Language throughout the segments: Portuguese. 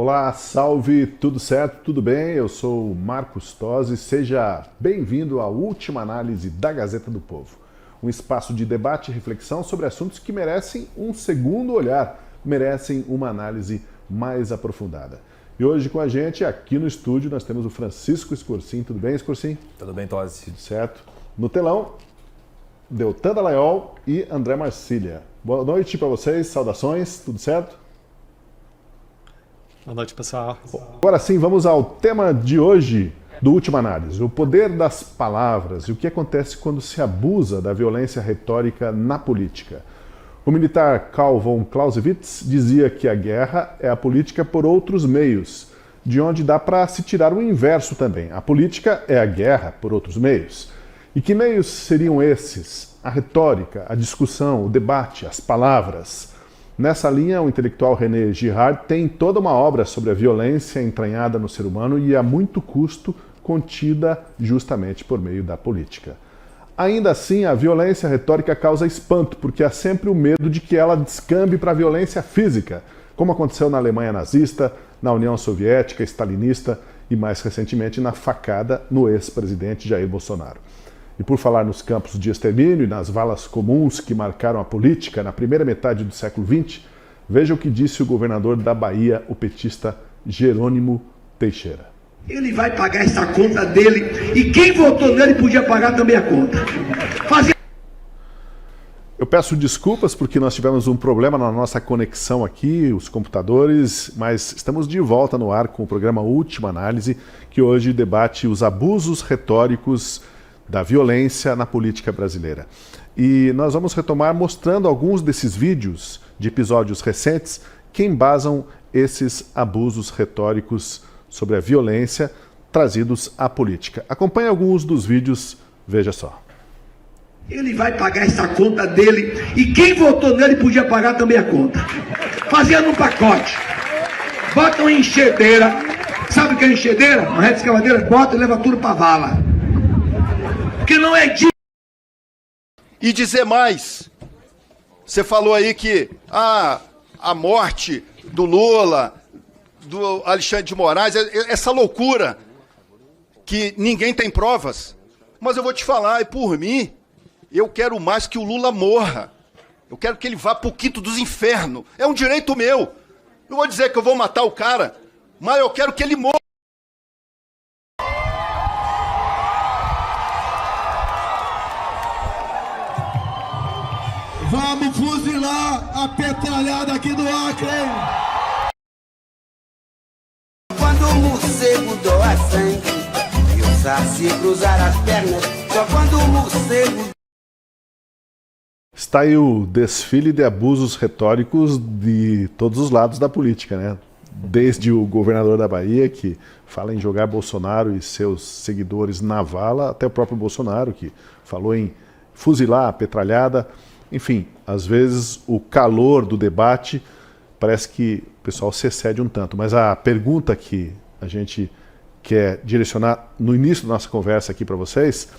Olá, salve, tudo certo? Tudo bem? Eu sou o Marcos Tosi, seja bem-vindo à última análise da Gazeta do Povo. Um espaço de debate e reflexão sobre assuntos que merecem um segundo olhar, merecem uma análise mais aprofundada. E hoje com a gente, aqui no estúdio, nós temos o Francisco Escorcim. Tudo bem, Escorcim? Tudo bem, Tosi. Tudo certo. No telão, Deltan Dallagnol e André Marcília. Boa noite para vocês, saudações, tudo certo? Boa noite, pessoal. Agora sim, vamos ao tema de hoje do Última Análise. O poder das palavras e o que acontece quando se abusa da violência retórica na política. O militar Karl von Clausewitz dizia que a guerra é a política por outros meios, de onde dá para se tirar o inverso também. A política é a guerra por outros meios. E que meios seriam esses? A retórica, a discussão, o debate, as palavras. Nessa linha, o intelectual René Girard tem toda uma obra sobre a violência entranhada no ser humano e a muito custo contida justamente por meio da política. Ainda assim, a violência retórica causa espanto, porque há sempre o medo de que ela descambe para a violência física, como aconteceu na Alemanha nazista, na União Soviética, stalinista e mais recentemente na facada no ex-presidente Jair Bolsonaro. E por falar nos campos de extermínio e nas valas comuns que marcaram a política na primeira metade do século XX, veja o que disse o governador da Bahia, o petista Jerônimo Teixeira. Ele vai pagar essa conta dele e quem votou nele podia pagar também a conta. Eu peço desculpas porque nós tivemos um problema na nossa conexão aqui, os computadores, mas estamos de volta no ar com o programa Última Análise, que hoje debate os abusos retóricos da violência na política brasileira. E nós vamos retomar mostrando alguns desses vídeos de episódios recentes que embasam esses abusos retóricos sobre a violência trazidos à política. Acompanhe alguns dos vídeos, veja só. Ele vai pagar essa conta dele e quem votou nele podia pagar também a conta. Fazendo um pacote. Botam em enxedeira. Sabe o que é enxedeira? Uma reta escavadeira, bota e leva tudo para vala. Porque não é de... E dizer mais, você falou aí que a morte do Lula, do Alexandre de Moraes, essa loucura que ninguém tem provas, mas eu vou te falar, e por mim, eu quero mais que o Lula morra, eu quero que ele vá pro quinto dos infernos, é um direito meu, não vou dizer que eu vou matar o cara, mas eu quero que ele morra. Vamos fuzilar a petralhada aqui do Acre! Quando o morcego doa sangue e o saci cruzar as pernas, só quando o morcego... Está aí o desfile de abusos retóricos de todos os lados da política, né? Desde o governador da Bahia, que fala em jogar Bolsonaro e seus seguidores na vala, até o próprio Bolsonaro, que falou em fuzilar a petralhada. Enfim, às vezes o calor do debate parece que o pessoal se excede um tanto, mas a pergunta que a gente quer direcionar no início da nossa conversa aqui para vocês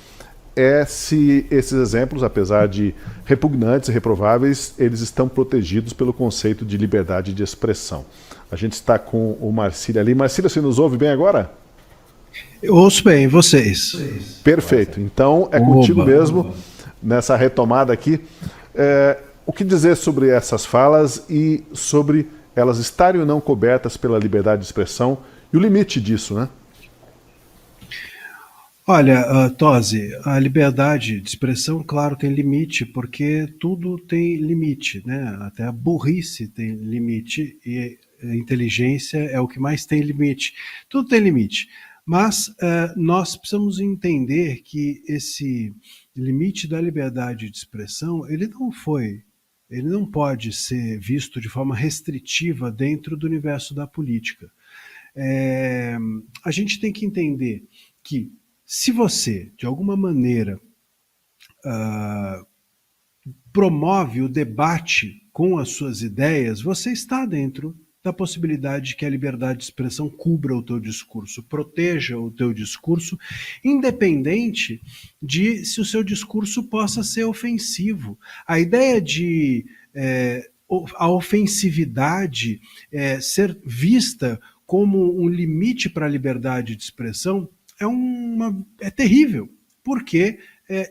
é se esses exemplos, apesar de repugnantes e reprováveis, eles estão protegidos pelo conceito de liberdade de expressão. A gente está com o Marcília ali. Marcília, você nos ouve bem agora? Eu ouço bem, vocês. Perfeito, então é contigo mesmo nessa retomada aqui. O que dizer sobre essas falas e sobre elas estarem ou não cobertas pela liberdade de expressão e o limite disso, né? Olha, Tosi, a liberdade de expressão, claro, tem limite, porque tudo tem limite, né? Até a burrice tem limite e a inteligência é o que mais tem limite. Tudo tem limite, mas nós precisamos entender que esse limite da liberdade de expressão, ele não pode ser visto de forma restritiva dentro do universo da política. A gente tem que entender que se você, de alguma maneira, promove o debate com as suas ideias, você está dentro da possibilidade de que a liberdade de expressão cubra o teu discurso, proteja o teu discurso, independente de se o seu discurso possa ser ofensivo. A ideia de a ofensividade ser vista como um limite para a liberdade de expressão é terrível, porque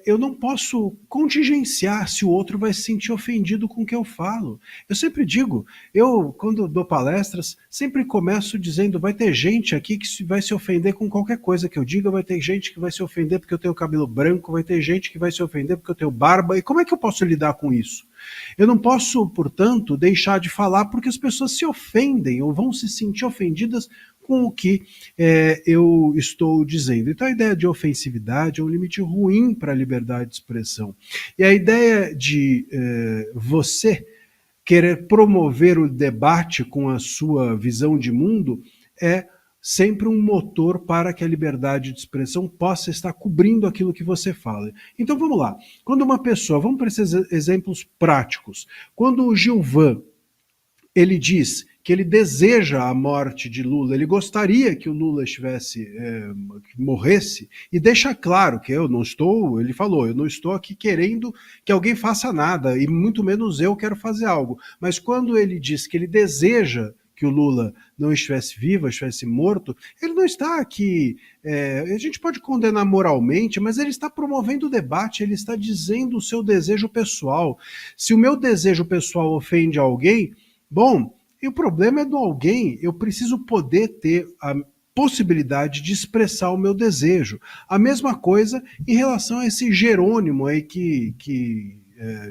eu não posso contingenciar se o outro vai se sentir ofendido com o que eu falo. Eu sempre digo, quando dou palestras, sempre começo dizendo, vai ter gente aqui que vai se ofender com qualquer coisa que eu diga, vai ter gente que vai se ofender porque eu tenho cabelo branco, vai ter gente que vai se ofender porque eu tenho barba, e como é que eu posso lidar com isso? Eu não posso, portanto, deixar de falar porque as pessoas se ofendem ou vão se sentir ofendidas com o que eu estou dizendo. Então a ideia de ofensividade é um limite ruim para a liberdade de expressão. E a ideia de você querer promover o debate com a sua visão de mundo é sempre um motor para que a liberdade de expressão possa estar cobrindo aquilo que você fala. Então vamos lá. Quando uma pessoa, vamos para esses exemplos práticos, quando o Gilvan, ele diz que ele deseja a morte de Lula, ele gostaria que o Lula que morresse, e deixa claro que ele falou, eu não estou aqui querendo que alguém faça nada, e muito menos eu quero fazer algo. Mas quando ele diz que ele deseja que o Lula não estivesse vivo, estivesse morto, ele não está aqui, a gente pode condenar moralmente, mas ele está promovendo o debate, ele está dizendo o seu desejo pessoal. Se o meu desejo pessoal ofende alguém, bom, e o problema é do alguém, eu preciso poder ter a possibilidade de expressar o meu desejo. A mesma coisa em relação a esse Jerônimo aí que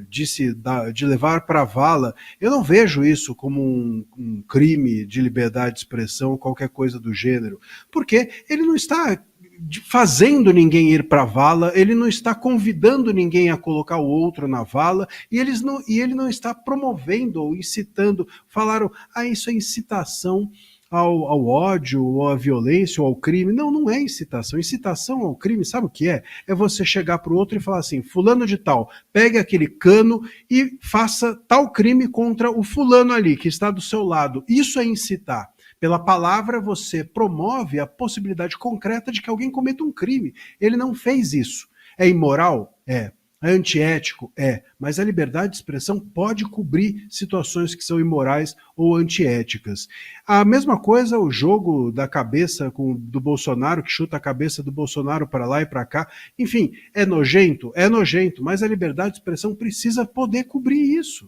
disse de levar para a vala. Eu não vejo isso como um crime de liberdade de expressão ou qualquer coisa do gênero, porque ele não está fazendo ninguém ir para a vala, ele não está convidando ninguém a colocar o outro na vala, e ele não está promovendo ou incitando. Falaram, isso é incitação ao ódio, ou à violência, ou ao crime. Não, não é incitação. Incitação ao crime, sabe o que é? É você chegar para o outro e falar assim, fulano de tal, pegue aquele cano e faça tal crime contra o fulano ali, que está do seu lado. Isso é incitar. Pela palavra você promove a possibilidade concreta de que alguém cometa um crime. Ele não fez isso. É imoral? É. É antiético? É. Mas a liberdade de expressão pode cobrir situações que são imorais ou antiéticas. A mesma coisa o jogo da cabeça do Bolsonaro, que chuta a cabeça do Bolsonaro para lá e para cá. Enfim, é nojento? É nojento, mas a liberdade de expressão precisa poder cobrir isso.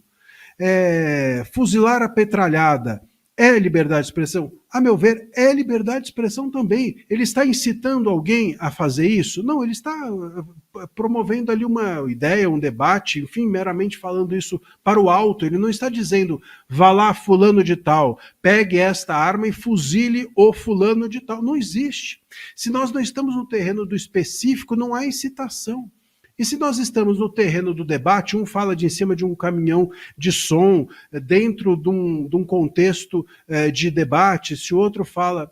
Fuzilar a petralhada é liberdade de expressão? A meu ver, é liberdade de expressão também. Ele está incitando alguém a fazer isso? Não, ele está promovendo ali uma ideia, um debate, enfim, meramente falando isso para o alto. Ele não está dizendo, vá lá fulano de tal, pegue esta arma e fuzile o fulano de tal. Não existe. Se nós não estamos no terreno do específico, não há incitação. E se nós estamos no terreno do debate, um fala de em cima de um caminhão de som, dentro de um contexto de debate, se o outro fala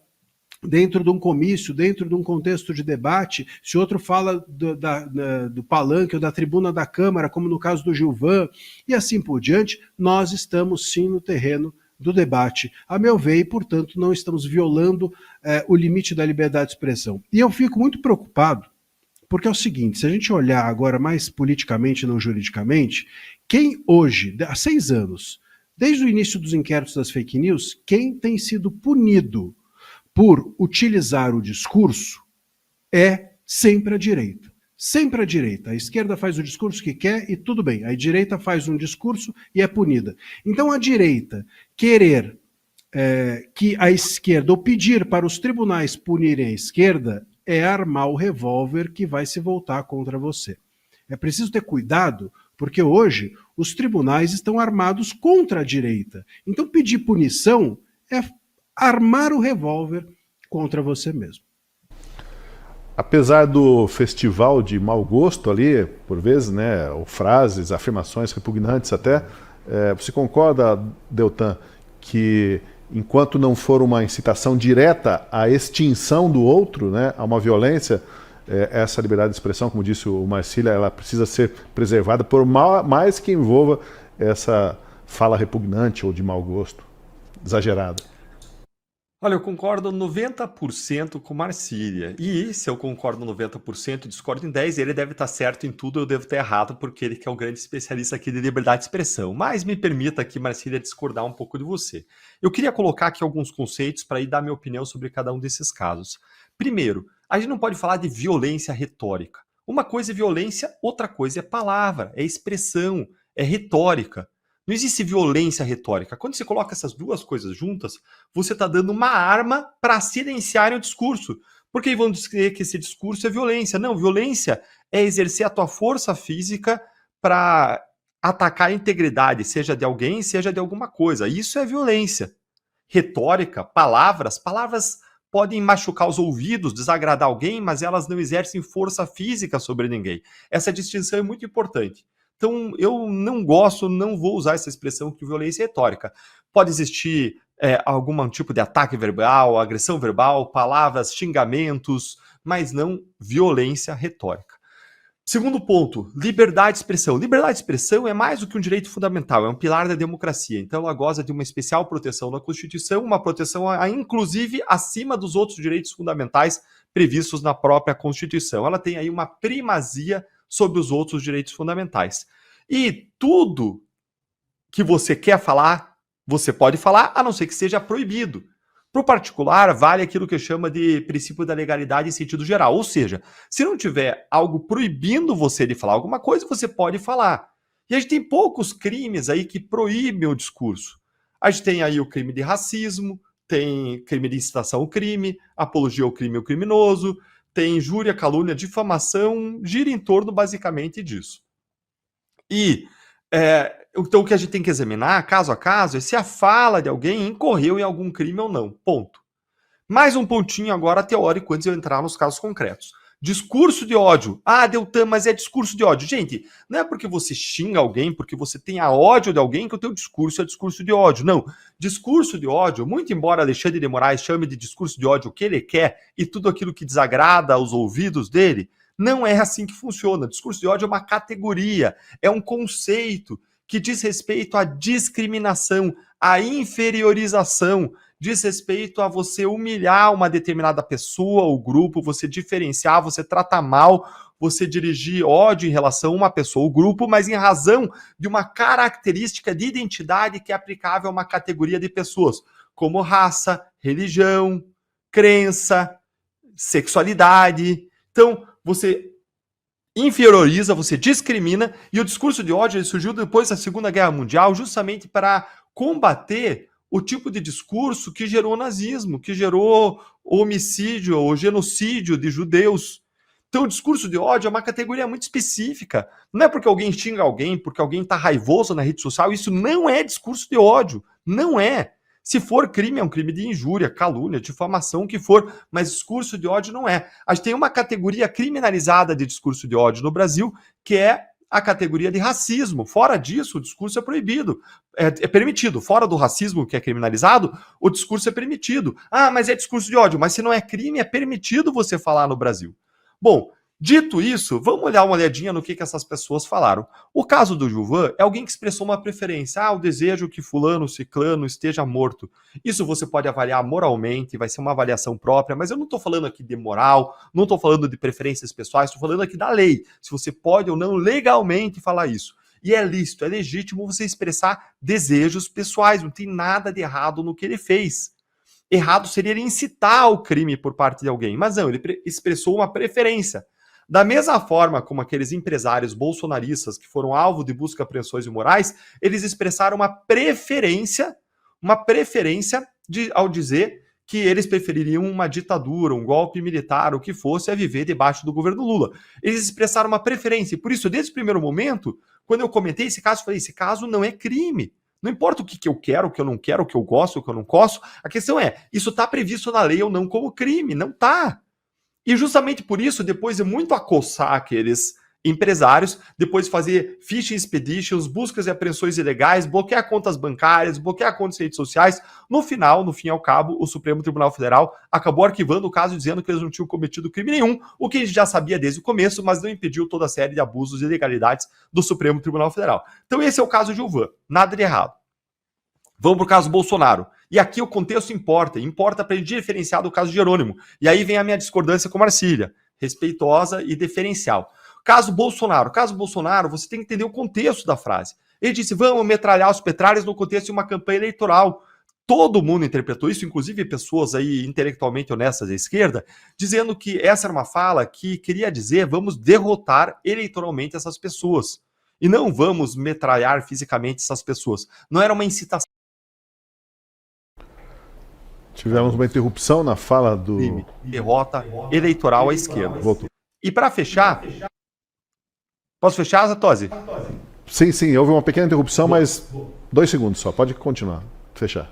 dentro de um comício, dentro de um contexto de debate, se outro fala do palanque ou da tribuna da Câmara, como no caso do Gilvan, e assim por diante, nós estamos sim no terreno do debate, a meu ver, e portanto não estamos violando o limite da liberdade de expressão. E eu fico muito preocupado, porque é o seguinte, se a gente olhar agora mais politicamente, não juridicamente, quem hoje, há 6 anos, desde o início dos inquéritos das fake news, quem tem sido punido por utilizar o discurso é sempre a direita. Sempre a direita. A esquerda faz o discurso que quer e tudo bem. A direita faz um discurso e é punida. Então a direita querer que a esquerda, ou pedir para os tribunais punirem a esquerda, é armar o revólver que vai se voltar contra você. É preciso ter cuidado, porque hoje os tribunais estão armados contra a direita. Então pedir punição é armar o revólver contra você mesmo. Apesar do festival de mau gosto ali, por vezes, né, ou frases, afirmações repugnantes até, você concorda, Deltan, que enquanto não for uma incitação direta à extinção do outro, né, a uma violência, essa liberdade de expressão, como disse o Marcília, ela precisa ser preservada por mais que envolva essa fala repugnante ou de mau gosto, exagerada? Olha, eu concordo 90% com Marcília. E se eu concordo 90% e discordo em 10%, ele deve estar certo em tudo, eu devo estar errado, porque ele que é o grande especialista aqui de liberdade de expressão. Mas me permita aqui, Marcília, discordar um pouco de você. Eu queria colocar aqui alguns conceitos para ir dar minha opinião sobre cada um desses casos. Primeiro, a gente não pode falar de violência retórica. Uma coisa é violência, outra coisa é palavra, é expressão, é retórica. Não existe violência retórica. Quando você coloca essas duas coisas juntas, você está dando uma arma para silenciar o discurso. Porque aí vão dizer que esse discurso é violência. Não, violência é exercer a tua força física para atacar a integridade, seja de alguém, seja de alguma coisa. Isso é violência. Retórica, palavras podem machucar os ouvidos, desagradar alguém, mas elas não exercem força física sobre ninguém. Essa distinção é muito importante. Então, eu não gosto, não vou usar essa expressão que violência é retórica. Pode existir algum tipo de ataque verbal, agressão verbal, palavras, xingamentos, mas não violência retórica. Segundo ponto, liberdade de expressão. Liberdade de expressão é mais do que um direito fundamental, é um pilar da democracia. Então, ela goza de uma especial proteção na Constituição, uma proteção inclusive acima dos outros direitos fundamentais previstos na própria Constituição. Ela tem aí uma primazia sobre os outros direitos fundamentais. E tudo que você quer falar, você pode falar, a não ser que seja proibido. Para o particular, vale aquilo que chama de princípio da legalidade em sentido geral. Ou seja, se não tiver algo proibindo você de falar alguma coisa, você pode falar. E a gente tem poucos crimes aí que proíbem o discurso. A gente tem aí o crime de racismo, tem crime de incitação ao crime, apologia ao crime ou criminoso, tem injúria, calúnia, difamação, gira em torno basicamente disso. E então o que a gente tem que examinar, caso a caso, é se a fala de alguém incorreu em algum crime ou não. Ponto. Mais um pontinho agora teórico antes de eu entrar nos casos concretos. Discurso de ódio. Ah, Deltan, mas é discurso de ódio. Gente, não é porque você xinga alguém, porque você tenha ódio de alguém, que o teu discurso é discurso de ódio. Não. Discurso de ódio, muito embora Alexandre de Moraes chame de discurso de ódio o que ele quer e tudo aquilo que desagrada aos ouvidos dele, não é assim que funciona. Discurso de ódio é uma categoria, é um conceito que diz respeito à discriminação, à inferiorização, diz respeito a você humilhar uma determinada pessoa ou grupo, você diferenciar, você tratar mal, você dirigir ódio em relação a uma pessoa ou grupo, mas em razão de uma característica de identidade que é aplicável a uma categoria de pessoas, como raça, religião, crença, sexualidade. Então, você inferioriza, você discrimina, e o discurso de ódio ele surgiu depois da Segunda Guerra Mundial justamente para combater o tipo de discurso que gerou o nazismo, que gerou o homicídio ou genocídio de judeus. Então o discurso de ódio é uma categoria muito específica. Não é porque alguém xinga alguém, porque alguém está raivoso na rede social, isso não é discurso de ódio. Não é. Se for crime, é um crime de injúria, calúnia, difamação, o que for, mas discurso de ódio não é. A gente tem uma categoria criminalizada de discurso de ódio no Brasil, que é a categoria de racismo. Fora disso, o discurso é proibido, é permitido. Fora do racismo, que é criminalizado, o discurso é permitido. Ah, mas é discurso de ódio. Mas se não é crime, é permitido você falar no Brasil. Bom, dito isso, vamos olhar uma olhadinha no que essas pessoas falaram. O caso do Gilvan é alguém que expressou uma preferência. Ah, o desejo que fulano, ciclano esteja morto. Isso você pode avaliar moralmente, vai ser uma avaliação própria, mas eu não estou falando aqui de moral, não estou falando de preferências pessoais, estou falando aqui da lei. Se você pode ou não legalmente falar isso. E é lícito, é legítimo você expressar desejos pessoais, não tem nada de errado no que ele fez. Errado seria ele incitar o crime por parte de alguém, mas não, ele expressou uma preferência. Da mesma forma como aqueles empresários bolsonaristas que foram alvo de busca, apreensões e morais, eles expressaram uma preferência ao dizer que eles prefeririam uma ditadura, um golpe militar, o que fosse, a viver debaixo do governo Lula. Eles expressaram uma preferência, e por isso, desde o primeiro momento, quando eu comentei esse caso, eu falei, esse caso não é crime. Não importa o que eu quero, o que eu não quero, o que eu gosto, o que eu não gosto, a questão é, isso está previsto na lei ou não como crime? Não está. E justamente por isso, depois de muito acossar aqueles empresários, depois de fazer phishing expeditions, buscas e apreensões ilegais, bloquear contas bancárias, bloquear contas de redes sociais, no final, no fim ao cabo, o Supremo Tribunal Federal acabou arquivando o caso dizendo que eles não tinham cometido crime nenhum, o que a gente já sabia desde o começo, mas não impediu toda a série de abusos e ilegalidades do Supremo Tribunal Federal. Então esse é o caso de Gilvan, nada de errado. Vamos para o caso Bolsonaro. E aqui o contexto importa para ele diferenciar do caso Jerônimo. E aí vem a minha discordância com Marcília, respeitosa e deferencial. Caso Bolsonaro, você tem que entender o contexto da frase. Ele disse, vamos metralhar os petralhas no contexto de uma campanha eleitoral. Todo mundo interpretou isso, inclusive pessoas aí intelectualmente honestas à esquerda, dizendo que essa era uma fala que queria dizer vamos derrotar eleitoralmente essas pessoas. E não vamos metralhar fisicamente essas pessoas. Não era uma incitação. Tivemos uma interrupção na fala do... Derrota eleitoral à esquerda. Voltou. E para fechar... Posso fechar, Zatozzi? Sim, houve uma pequena interrupção, mas 2 segundos só. Pode continuar. Fechar.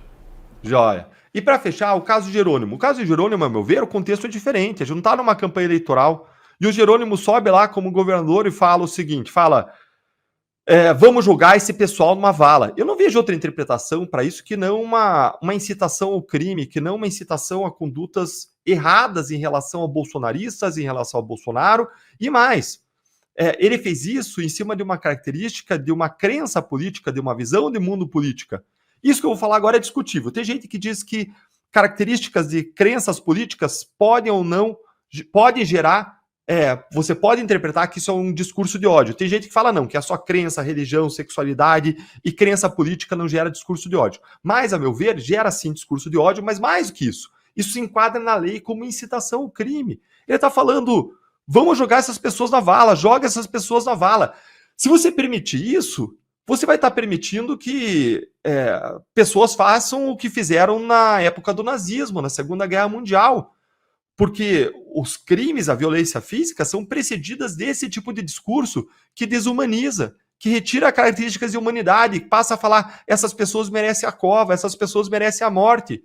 Joia. E para fechar, o caso Jerônimo. O caso Jerônimo, a meu ver, o contexto é diferente. A gente não está numa campanha eleitoral. E o Jerônimo sobe lá como governador e fala o seguinte, vamos jogar esse pessoal numa vala. Eu não vejo outra interpretação para isso que não uma incitação ao crime, que não uma incitação a condutas erradas em relação a bolsonaristas, em relação ao Bolsonaro e mais. Ele fez isso em cima de uma característica, de uma crença política, de uma visão de mundo política. Isso que eu vou falar agora é discutível. Tem gente que diz que características de crenças políticas podem ou não, podem gerar, você pode interpretar que isso é um discurso de ódio. Tem gente que fala não, que é só crença, religião, sexualidade e crença política não gera discurso de ódio. Mas, a meu ver, gera sim discurso de ódio, mas mais do que isso. Isso se enquadra na lei como incitação ao crime. Ele está falando, vamos jogar essas pessoas na vala, joga essas pessoas na vala. Se você permitir isso, você vai estar permitindo que pessoas façam o que fizeram na época do nazismo, na Segunda Guerra Mundial. Porque os crimes, a violência física, são precedidas desse tipo de discurso que desumaniza, que retira características de humanidade, que passa a falar essas pessoas merecem a cova, essas pessoas merecem a morte.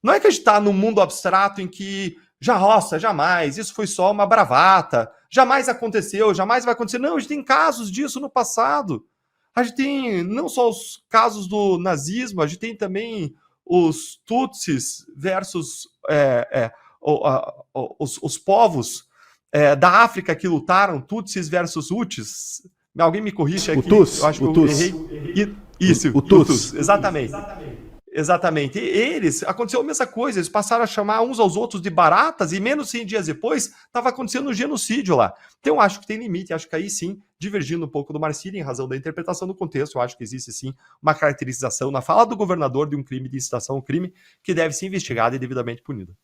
Não é que a gente está num mundo abstrato em que jamais, isso foi só uma bravata, jamais aconteceu, jamais vai acontecer. Não, a gente tem casos disso no passado. A gente tem não só os casos do nazismo, a gente tem também os Tutsis versus os povos da África que lutaram, Tutsis versus Hutus. Alguém me corrige aqui. Hutus, eu acho que eu errei. Isso, Hutus. Exatamente. E eles, aconteceu a mesma coisa, eles passaram a chamar uns aos outros de baratas e menos 100 dias depois estava acontecendo um genocídio lá. Então eu acho que tem limite, acho que aí sim, divergindo um pouco do Marcílio em razão da interpretação do contexto, eu acho que existe sim uma caracterização na fala do governador de um crime de incitação ao crime que deve ser investigado e devidamente punido.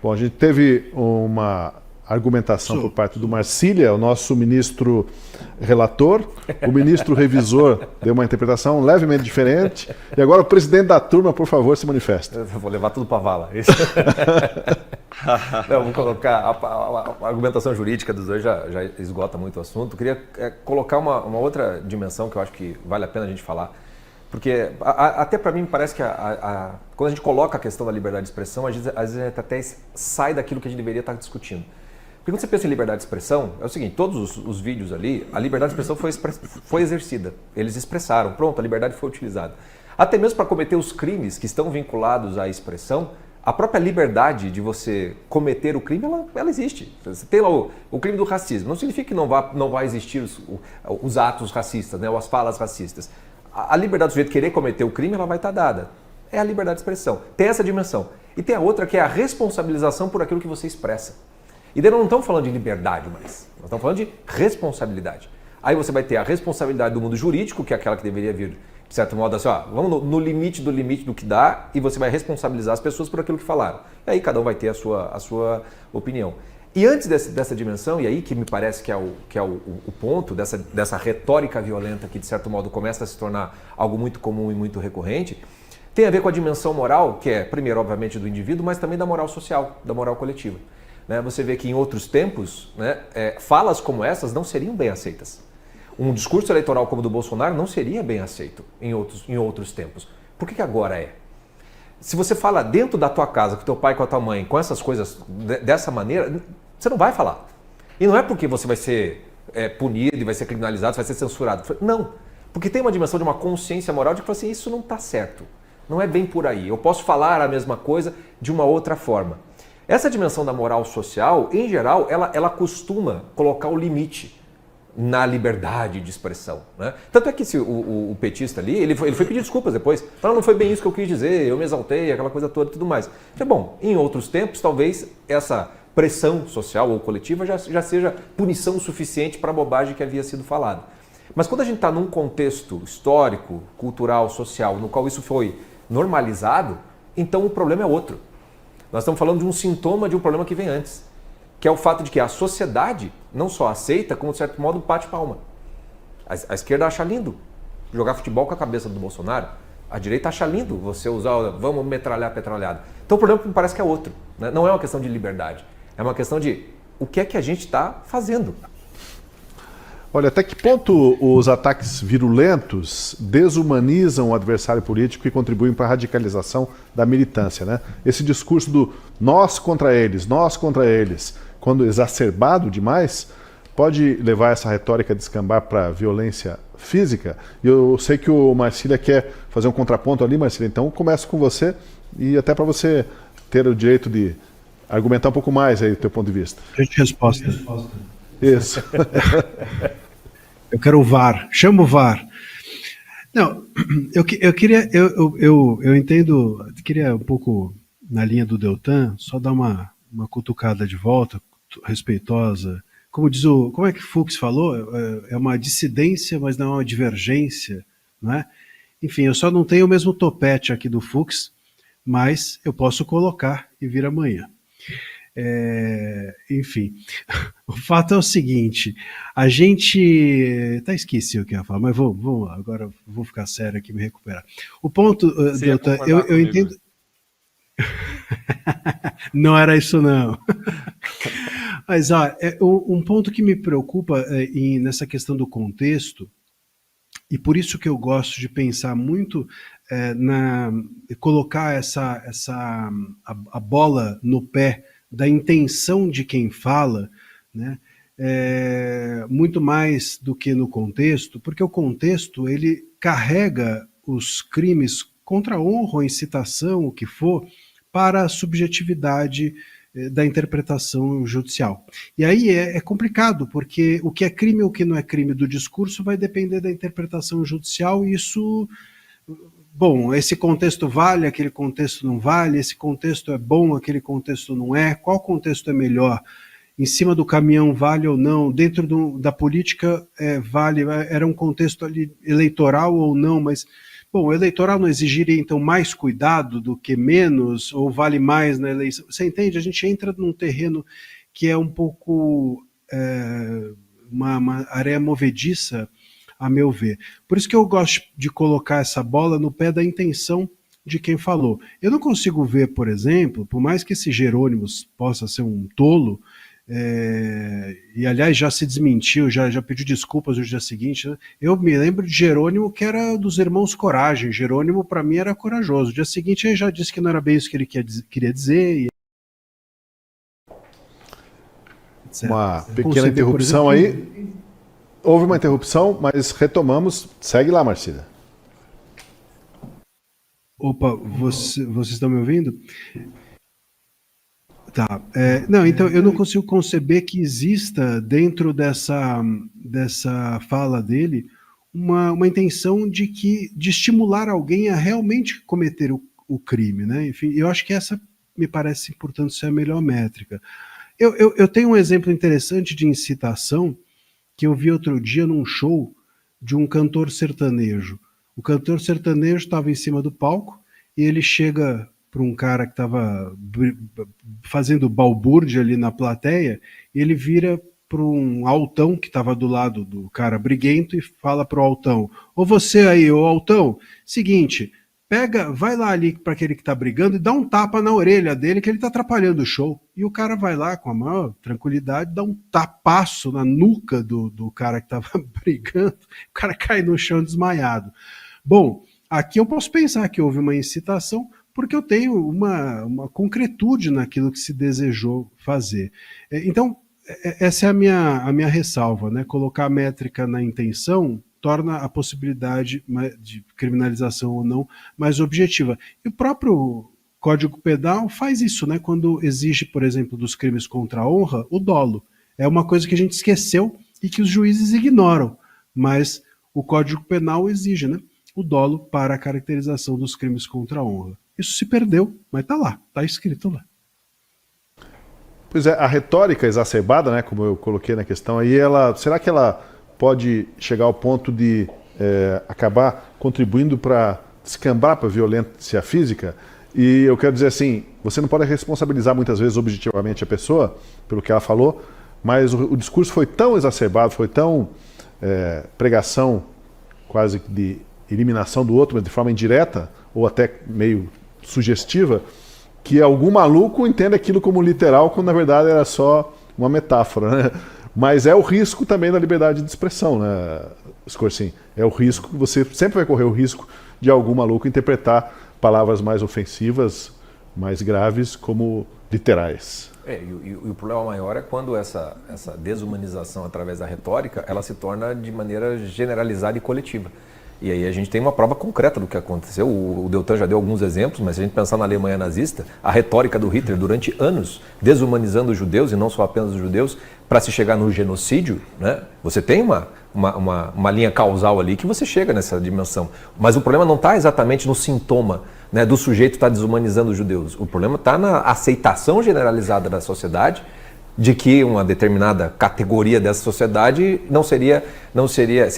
Bom, a gente teve uma argumentação por parte do Marcília, o nosso ministro relator, o ministro revisor deu uma interpretação levemente diferente, e agora o presidente da turma, por favor, se manifesta. Eu vou levar tudo para a vala. Não, vou colocar a argumentação jurídica dos dois já esgota muito o assunto. Eu queria colocar uma outra dimensão que eu acho que vale a pena a gente falar. Porque até para mim parece que quando a gente coloca a questão da liberdade de expressão, às vezes a gente até sai daquilo que a gente deveria estar discutindo. Porque quando você pensa em liberdade de expressão, é o seguinte, todos os vídeos ali, a liberdade de expressão foi exercida. Eles expressaram, pronto, a liberdade foi utilizada. Até mesmo para cometer os crimes que estão vinculados à expressão, a própria liberdade de você cometer o crime, ela existe. Você tem lá o crime do racismo. Não significa que não vai existir os atos racistas, né, ou as falas racistas. A liberdade do sujeito querer cometer o crime, ela vai estar dada. É a liberdade de expressão. Tem essa dimensão. E tem a outra que é a responsabilização por aquilo que você expressa. E daí nós não estamos falando de liberdade mais, nós estamos falando de responsabilidade. Aí você vai ter a responsabilidade do mundo jurídico, que é aquela que deveria vir, de certo modo, assim, vamos no limite do que dá, e você vai responsabilizar as pessoas por aquilo que falaram. E aí cada um vai ter a sua opinião. E antes dessa dimensão, e aí que me parece que é o ponto dessa retórica violenta que, de certo modo, começa a se tornar algo muito comum e muito recorrente, tem a ver com a dimensão moral, que é, primeiro, obviamente, do indivíduo, mas também da moral social, da moral coletiva. Você vê que em outros tempos, falas como essas não seriam bem aceitas. Um discurso eleitoral como o do Bolsonaro não seria bem aceito em outros tempos. Por que agora é? Se você fala dentro da tua casa, com teu pai, com a tua mãe, com essas coisas dessa maneira, você não vai falar. E não é porque você vai ser punido, e vai ser criminalizado, vai ser censurado. Não, porque tem uma dimensão de uma consciência moral de que assim, isso não está certo. Não é bem por aí. Eu posso falar a mesma coisa de uma outra forma. Essa dimensão da moral social, em geral, ela costuma colocar o limite na liberdade de expressão, né? Tanto é que o petista ali, ele foi pedir desculpas depois. Falou, não foi bem isso que eu quis dizer, eu me exaltei, aquela coisa toda e tudo mais. Então, bom, em outros tempos, talvez essa pressão social ou coletiva já seja punição suficiente para a bobagem que havia sido falada. Mas quando a gente está num contexto histórico, cultural, social, no qual isso foi normalizado, então o problema é outro. Nós estamos falando de um sintoma de um problema que vem antes, que é o fato de que a sociedade não só aceita, como de certo modo bate palma. A esquerda acha lindo jogar futebol com a cabeça do Bolsonaro, a direita acha lindo você usar, vamos metralhar petralhada. Então o problema me parece que é outro, né? Não é uma questão de liberdade, é uma questão de o que é que a gente está fazendo. Olha, até que ponto os ataques virulentos desumanizam o adversário político e contribuem para a radicalização da militância, né? Esse discurso do nós contra eles, quando exacerbado demais, pode levar essa retórica a descambar para violência física. E eu sei que o Marcília quer fazer um contraponto ali, Marcília, então começo com você e até para você ter o direito de argumentar um pouco mais aí do teu ponto de vista. Resposta. Isso. Eu quero o VAR. Chama o VAR. Não, eu queria, eu entendo, queria um pouco na linha do Deltan, só dar uma cutucada de volta, respeitosa. Como diz como é que Fux falou? É uma dissidência, mas não é uma divergência, não é? Enfim, eu só não tenho o mesmo topete aqui do Fux, mas eu posso colocar e vir amanhã. Enfim, o fato é o seguinte, a gente até esqueci o que eu ia falar, mas vamos lá, agora vou ficar sério aqui e me recuperar. O ponto, Deltan, eu entendo. Não era isso não. Mas um ponto que me preocupa nessa questão do contexto, e por isso que eu gosto de pensar muito colocar a bola no pé da intenção de quem fala, né? Muito mais do que no contexto, porque o contexto ele carrega os crimes contra a honra ou incitação, o que for, para a subjetividade da interpretação judicial. E aí é complicado, porque o que é crime ou o que não é crime do discurso vai depender da interpretação judicial, e isso... Bom, esse contexto vale, aquele contexto não vale, esse contexto é bom, aquele contexto não é, qual contexto é melhor? Em cima do caminhão vale ou não? Dentro da política vale, era um contexto ali eleitoral ou não, mas, bom, o eleitoral não exigiria então mais cuidado do que menos, ou vale mais na eleição? Você entende? A gente entra num terreno que é um pouco uma areia movediça, a meu ver. Por isso que eu gosto de colocar essa bola no pé da intenção de quem falou. Eu não consigo ver, por exemplo, por mais que esse Jerônimos possa ser um tolo, e aliás já se desmentiu, já pediu desculpas no dia seguinte, né? Eu me lembro de Jerônimo que era dos irmãos Coragem. Jerônimo para mim era corajoso. No dia seguinte ele já disse que não era bem isso que ele queria dizer. Uma pequena interrupção aí. Houve uma interrupção, mas retomamos. Segue lá, Marcília. Opa, vocês estão me ouvindo? Tá. Não, então eu não consigo conceber que exista dentro dessa fala dele uma intenção de estimular alguém a realmente cometer o crime, né? Enfim, eu acho que essa me parece, portanto, ser a melhor métrica. Eu tenho um exemplo interessante de incitação que eu vi outro dia num show de um cantor sertanejo. O cantor sertanejo estava em cima do palco e ele chega para um cara que estava fazendo balbúrdia ali na plateia, e ele vira para um altão que estava do lado do cara briguento e fala para o altão: ô você aí, ô altão, seguinte, vai lá ali para aquele que está brigando e dá um tapa na orelha dele que ele está atrapalhando o show. E o cara vai lá com a maior tranquilidade, dá um tapaço na nuca do cara que estava brigando, o cara cai no chão desmaiado. Bom, aqui eu posso pensar que houve uma incitação porque eu tenho uma concretude naquilo que se desejou fazer. Então, essa é a minha ressalva, né? Colocar a métrica na intenção torna a possibilidade de criminalização ou não mais objetiva. E o próprio Código Penal faz isso, né? Quando exige, por exemplo, dos crimes contra a honra, o dolo. É uma coisa que a gente esqueceu e que os juízes ignoram, mas o Código Penal exige, né, o dolo para a caracterização dos crimes contra a honra. Isso se perdeu, mas está lá, está escrito lá. Pois é, a retórica exacerbada, né, como eu coloquei na questão aí, será que ela pode chegar ao ponto de acabar contribuindo para descambar para a violência física? E eu quero dizer assim, você não pode responsabilizar muitas vezes objetivamente a pessoa pelo que ela falou, mas o discurso foi tão exacerbado, foi tão pregação quase de eliminação do outro, mas de forma indireta, ou até meio sugestiva, que algum maluco entende aquilo como literal, quando na verdade era só uma metáfora, né? Mas é o risco também da liberdade de expressão, né, Scorsin? É o risco, você sempre vai correr o risco de algum maluco interpretar palavras mais ofensivas, mais graves, como literais. E o problema maior é quando essa desumanização através da retórica, ela se torna de maneira generalizada e coletiva. E aí a gente tem uma prova concreta do que aconteceu. O Deltan já deu alguns exemplos, mas se a gente pensar na Alemanha nazista, a retórica do Hitler durante anos, desumanizando os judeus, e não só apenas os judeus, para se chegar no genocídio, né? Você tem uma linha causal ali que você chega nessa dimensão. Mas o problema não está exatamente no sintoma, né, do sujeito estar desumanizando os judeus. O problema está na aceitação generalizada da sociedade de que uma determinada categoria dessa sociedade seria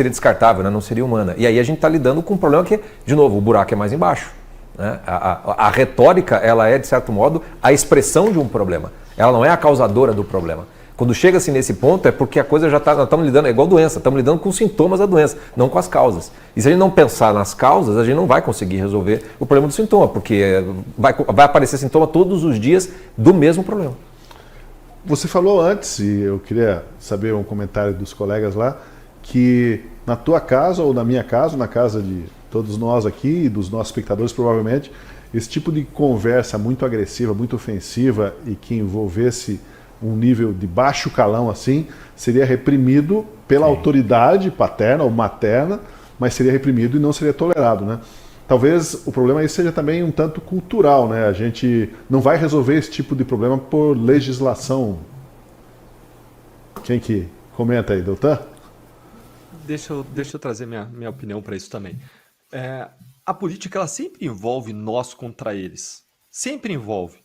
descartável, né? Não seria humana. E aí a gente está lidando com um problema que, de novo, o buraco é mais embaixo, né? A retórica, ela é, de certo modo, a expressão de um problema. Ela não é a causadora do problema. Quando chega-se nesse ponto é porque a coisa já está, nós estamos lidando, é igual doença, estamos lidando com os sintomas da doença, não com as causas. E se a gente não pensar nas causas, a gente não vai conseguir resolver o problema do sintoma, porque vai aparecer sintoma todos os dias do mesmo problema. Você falou antes, e eu queria saber um comentário dos colegas lá, que na tua casa ou na minha casa, na casa de todos nós aqui e dos nossos espectadores provavelmente, esse tipo de conversa muito agressiva, muito ofensiva e que envolvesse um nível de baixo calão assim, seria reprimido pela autoridade paterna ou materna, mas seria reprimido e não seria tolerado, né? Talvez o problema aí seja também um tanto cultural, né? A gente não vai resolver esse tipo de problema por legislação. Quem que comenta aí, Deltan? Deixa eu trazer minha opinião para isso também. A política, ela sempre envolve nós contra eles. Sempre envolve.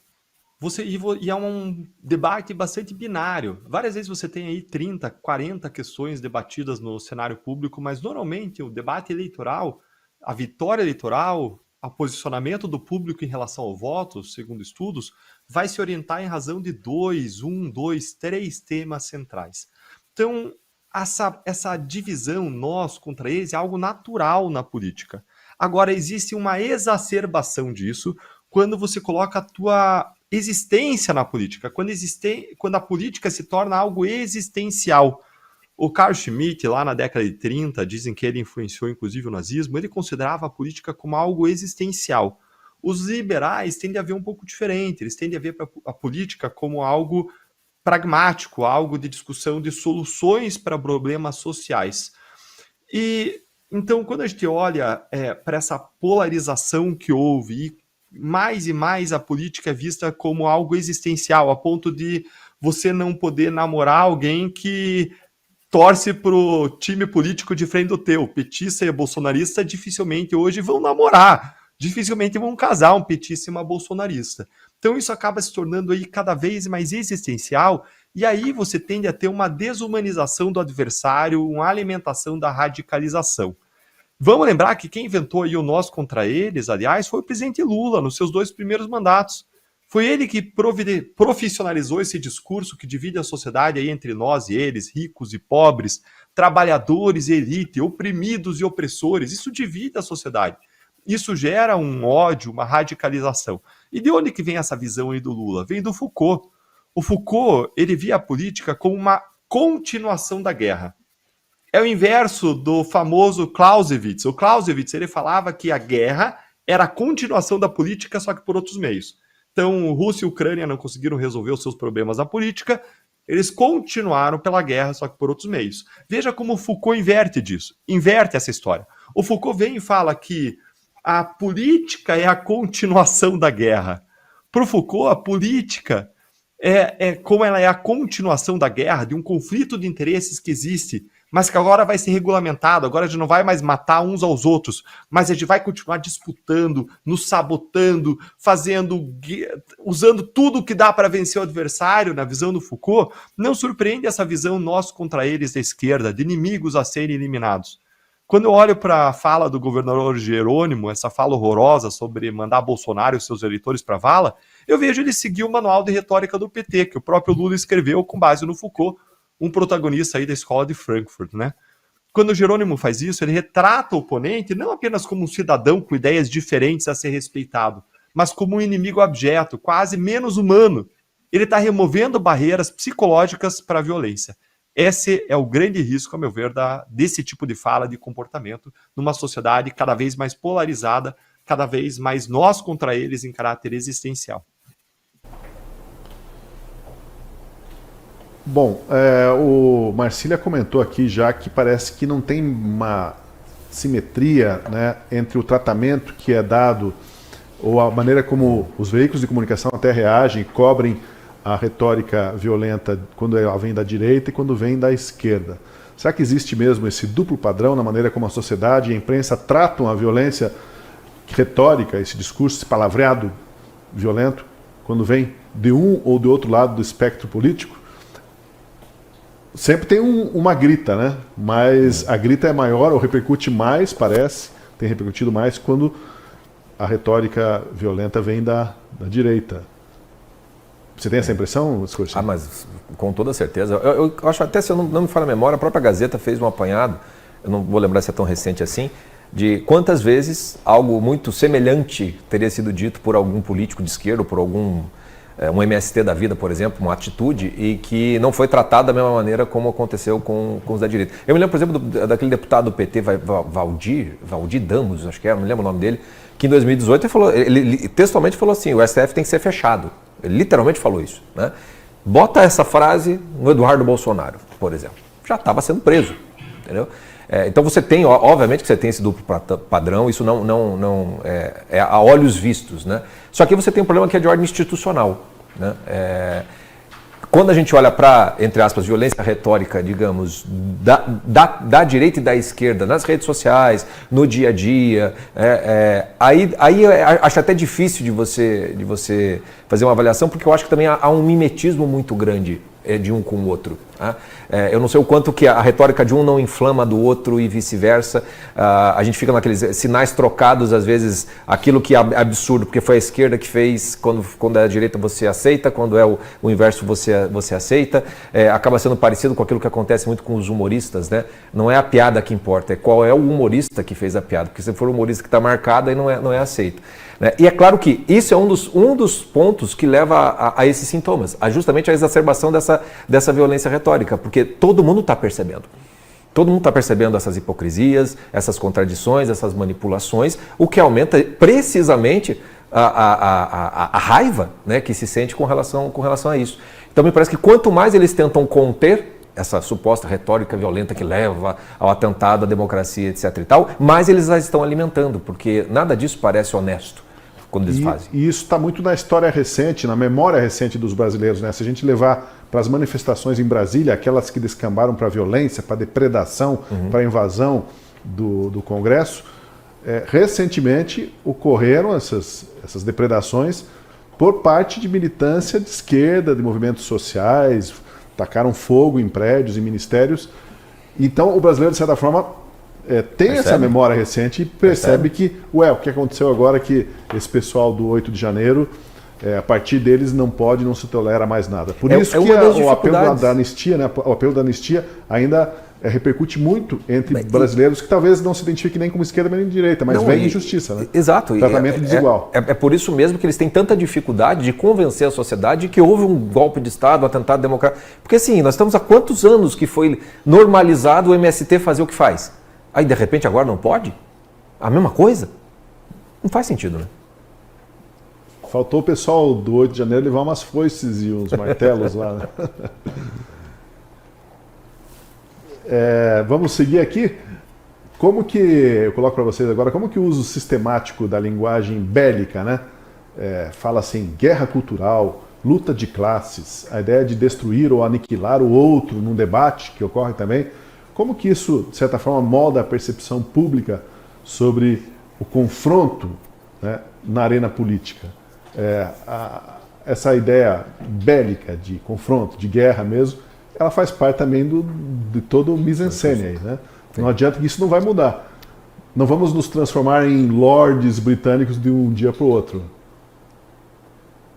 E é um debate bastante binário. Várias vezes você tem aí 30, 40 questões debatidas no cenário público, mas normalmente o debate eleitoral, a vitória eleitoral, o posicionamento do público em relação ao voto, segundo estudos, vai se orientar em razão de 2, 3 temas centrais. Então, essa divisão nós contra eles é algo natural na política. Agora, existe uma exacerbação disso quando você coloca a tua existência na política, quando a política se torna algo existencial. O Carl Schmitt, lá na década de 30, dizem que ele influenciou inclusive o nazismo, ele considerava a política como algo existencial. Os liberais tendem a ver um pouco diferente, eles tendem a ver a política como algo pragmático, algo de discussão de soluções para problemas sociais. E então, quando a gente olha para essa polarização que houve, e mais a política é vista como algo existencial, a ponto de você não poder namorar alguém que torce pro time político de frente do teu. Petista e bolsonarista dificilmente hoje vão namorar, dificilmente vão casar um petista e uma bolsonarista. Então isso acaba se tornando aí cada vez mais existencial, e aí você tende a ter uma desumanização do adversário, uma alimentação da radicalização. Vamos lembrar que quem inventou aí o nós contra eles, aliás, foi o presidente Lula, nos seus 2 primeiros mandatos. Foi ele que profissionalizou esse discurso que divide a sociedade aí entre nós e eles, ricos e pobres, trabalhadores e elite, oprimidos e opressores. Isso divide a sociedade. Isso gera um ódio, uma radicalização. E de onde que vem essa visão aí do Lula? Vem do Foucault. O Foucault, ele via a política como uma continuação da guerra. É o inverso do famoso Clausewitz. O Clausewitz, ele falava que a guerra era a continuação da política, só que por outros meios. Então, Rússia e Ucrânia não conseguiram resolver os seus problemas na política, eles continuaram pela guerra, só que por outros meios. Veja como o Foucault inverte essa história. O Foucault vem e fala que a política é a continuação da guerra. Para o Foucault, a política como ela é a continuação da guerra, de um conflito de interesses que existe, mas que agora vai ser regulamentado, agora a gente não vai mais matar uns aos outros, mas a gente vai continuar disputando, nos sabotando, usando tudo que dá para vencer o adversário, na visão do Foucault. Não surpreende essa visão nós contra eles da esquerda, de inimigos a serem eliminados. Quando eu olho para a fala do governador Jerônimo, essa fala horrorosa sobre mandar Bolsonaro e seus eleitores para a vala, eu vejo ele seguir o manual de retórica do PT, que o próprio Lula escreveu com base no Foucault, um protagonista aí da escola de Frankfurt, né? Quando o Jerônimo faz isso, ele retrata o oponente não apenas como um cidadão com ideias diferentes a ser respeitado, mas como um inimigo abjeto, quase menos humano. Ele está removendo barreiras psicológicas para a violência. Esse é o grande risco, a meu ver, desse tipo de fala, de comportamento, numa sociedade cada vez mais polarizada, cada vez mais nós contra eles em caráter existencial. Bom, o Marcília comentou aqui já que parece que não tem uma simetria, né, entre o tratamento que é dado ou a maneira como os veículos de comunicação até reagem, cobrem a retórica violenta quando ela vem da direita e quando vem da esquerda. Será que existe mesmo esse duplo padrão na maneira como a sociedade e a imprensa tratam a violência retórica, esse discurso, esse palavreado violento, quando vem de um ou do outro lado do espectro político? Sempre tem uma grita, né? Mas a grita é maior ou repercute mais, parece, tem repercutido mais quando a retórica violenta vem da direita. Você tem essa impressão, Scorsese? Ah, mas com toda certeza. Eu acho até, se eu não me falha a memória, a própria Gazeta fez um apanhado, eu não vou lembrar se é tão recente assim, de quantas vezes algo muito semelhante teria sido dito por algum político de esquerda, ou por algum um MST da vida, por exemplo, uma atitude, e que não foi tratado da mesma maneira como aconteceu com os da direita. Eu me lembro, por exemplo, daquele deputado do PT, Valdir Damos, acho que era, não me lembro o nome dele, que em 2018 ele textualmente falou assim, o STF tem que ser fechado. Ele literalmente falou isso, né? Bota essa frase no Eduardo Bolsonaro, por exemplo. Já estava sendo preso, entendeu? Então você tem, obviamente que você tem esse duplo padrão, isso não é a olhos vistos, né? Só que você tem um problema que é de ordem institucional, né? Quando a gente olha para, entre aspas, violência retórica, digamos, da direita e da esquerda, nas redes sociais, no dia a dia, aí acho até difícil de você fazer uma avaliação, porque eu acho que também há um mimetismo muito grande de um com o outro. Tá? Eu não sei o quanto que a retórica de um não inflama do outro e vice-versa. A gente fica naqueles sinais trocados, às vezes, aquilo que é absurdo, porque foi a esquerda que fez, quando é a direita você aceita, quando é o inverso você aceita. Acaba sendo parecido com aquilo que acontece muito com os humoristas, né? Não é a piada que importa, é qual é o humorista que fez a piada, porque se for o humorista que está marcado, aí não é aceito. E é claro que isso é um dos pontos que leva a esses sintomas, justamente a exacerbação dessa violência retórica, porque todo mundo está percebendo. Todo mundo está percebendo essas hipocrisias, essas contradições, essas manipulações, o que aumenta precisamente a raiva, né, que se sente com relação a isso. Então me parece que quanto mais eles tentam conter essa suposta retórica violenta que leva ao atentado à democracia, etc. e tal, mais eles a estão alimentando, porque nada disso parece honesto quando eles fazem. E isso está muito na história recente, na memória recente dos brasileiros, né? Se a gente levar para as manifestações em Brasília, aquelas que descambaram para a violência, para a depredação, para a invasão do Congresso, recentemente ocorreram essas depredações por parte de militância de esquerda, de movimentos sociais, tacaram fogo em prédios e ministérios. Então o brasileiro, de certa forma, tem essa memória recente e percebe que, o que aconteceu agora é que esse pessoal do 8 de janeiro, a partir deles não se tolera mais nada. Por isso que o apelo da anistia, né, o apelo da anistia ainda repercute muito entre brasileiros que talvez não se identifiquem nem como esquerda nem direita, mas vem injustiça, né? Exato. Tratamento desigual. É por isso mesmo que eles têm tanta dificuldade de convencer a sociedade que houve um golpe de Estado, um atentado democrático. Porque assim, nós estamos há quantos anos que foi normalizado o MST fazer o que faz? Aí de repente agora não pode? A mesma coisa? Não faz sentido, né? Faltou o pessoal do 8 de janeiro levar umas foices e uns martelos lá, né? Vamos seguir aqui. Como que, eu coloco para vocês agora, como que o uso sistemático da linguagem bélica, né? Fala assim, guerra cultural, luta de classes, a ideia de destruir ou aniquilar o outro num debate que ocorre também, como que isso, de certa forma, molda a percepção pública sobre o confronto, né, na arena política? Essa ideia bélica de confronto, de guerra mesmo, ela faz parte também de todo o mise-en-scène aí, né? Não adianta que isso não vai mudar. Não vamos nos transformar em lords britânicos de um dia para o outro.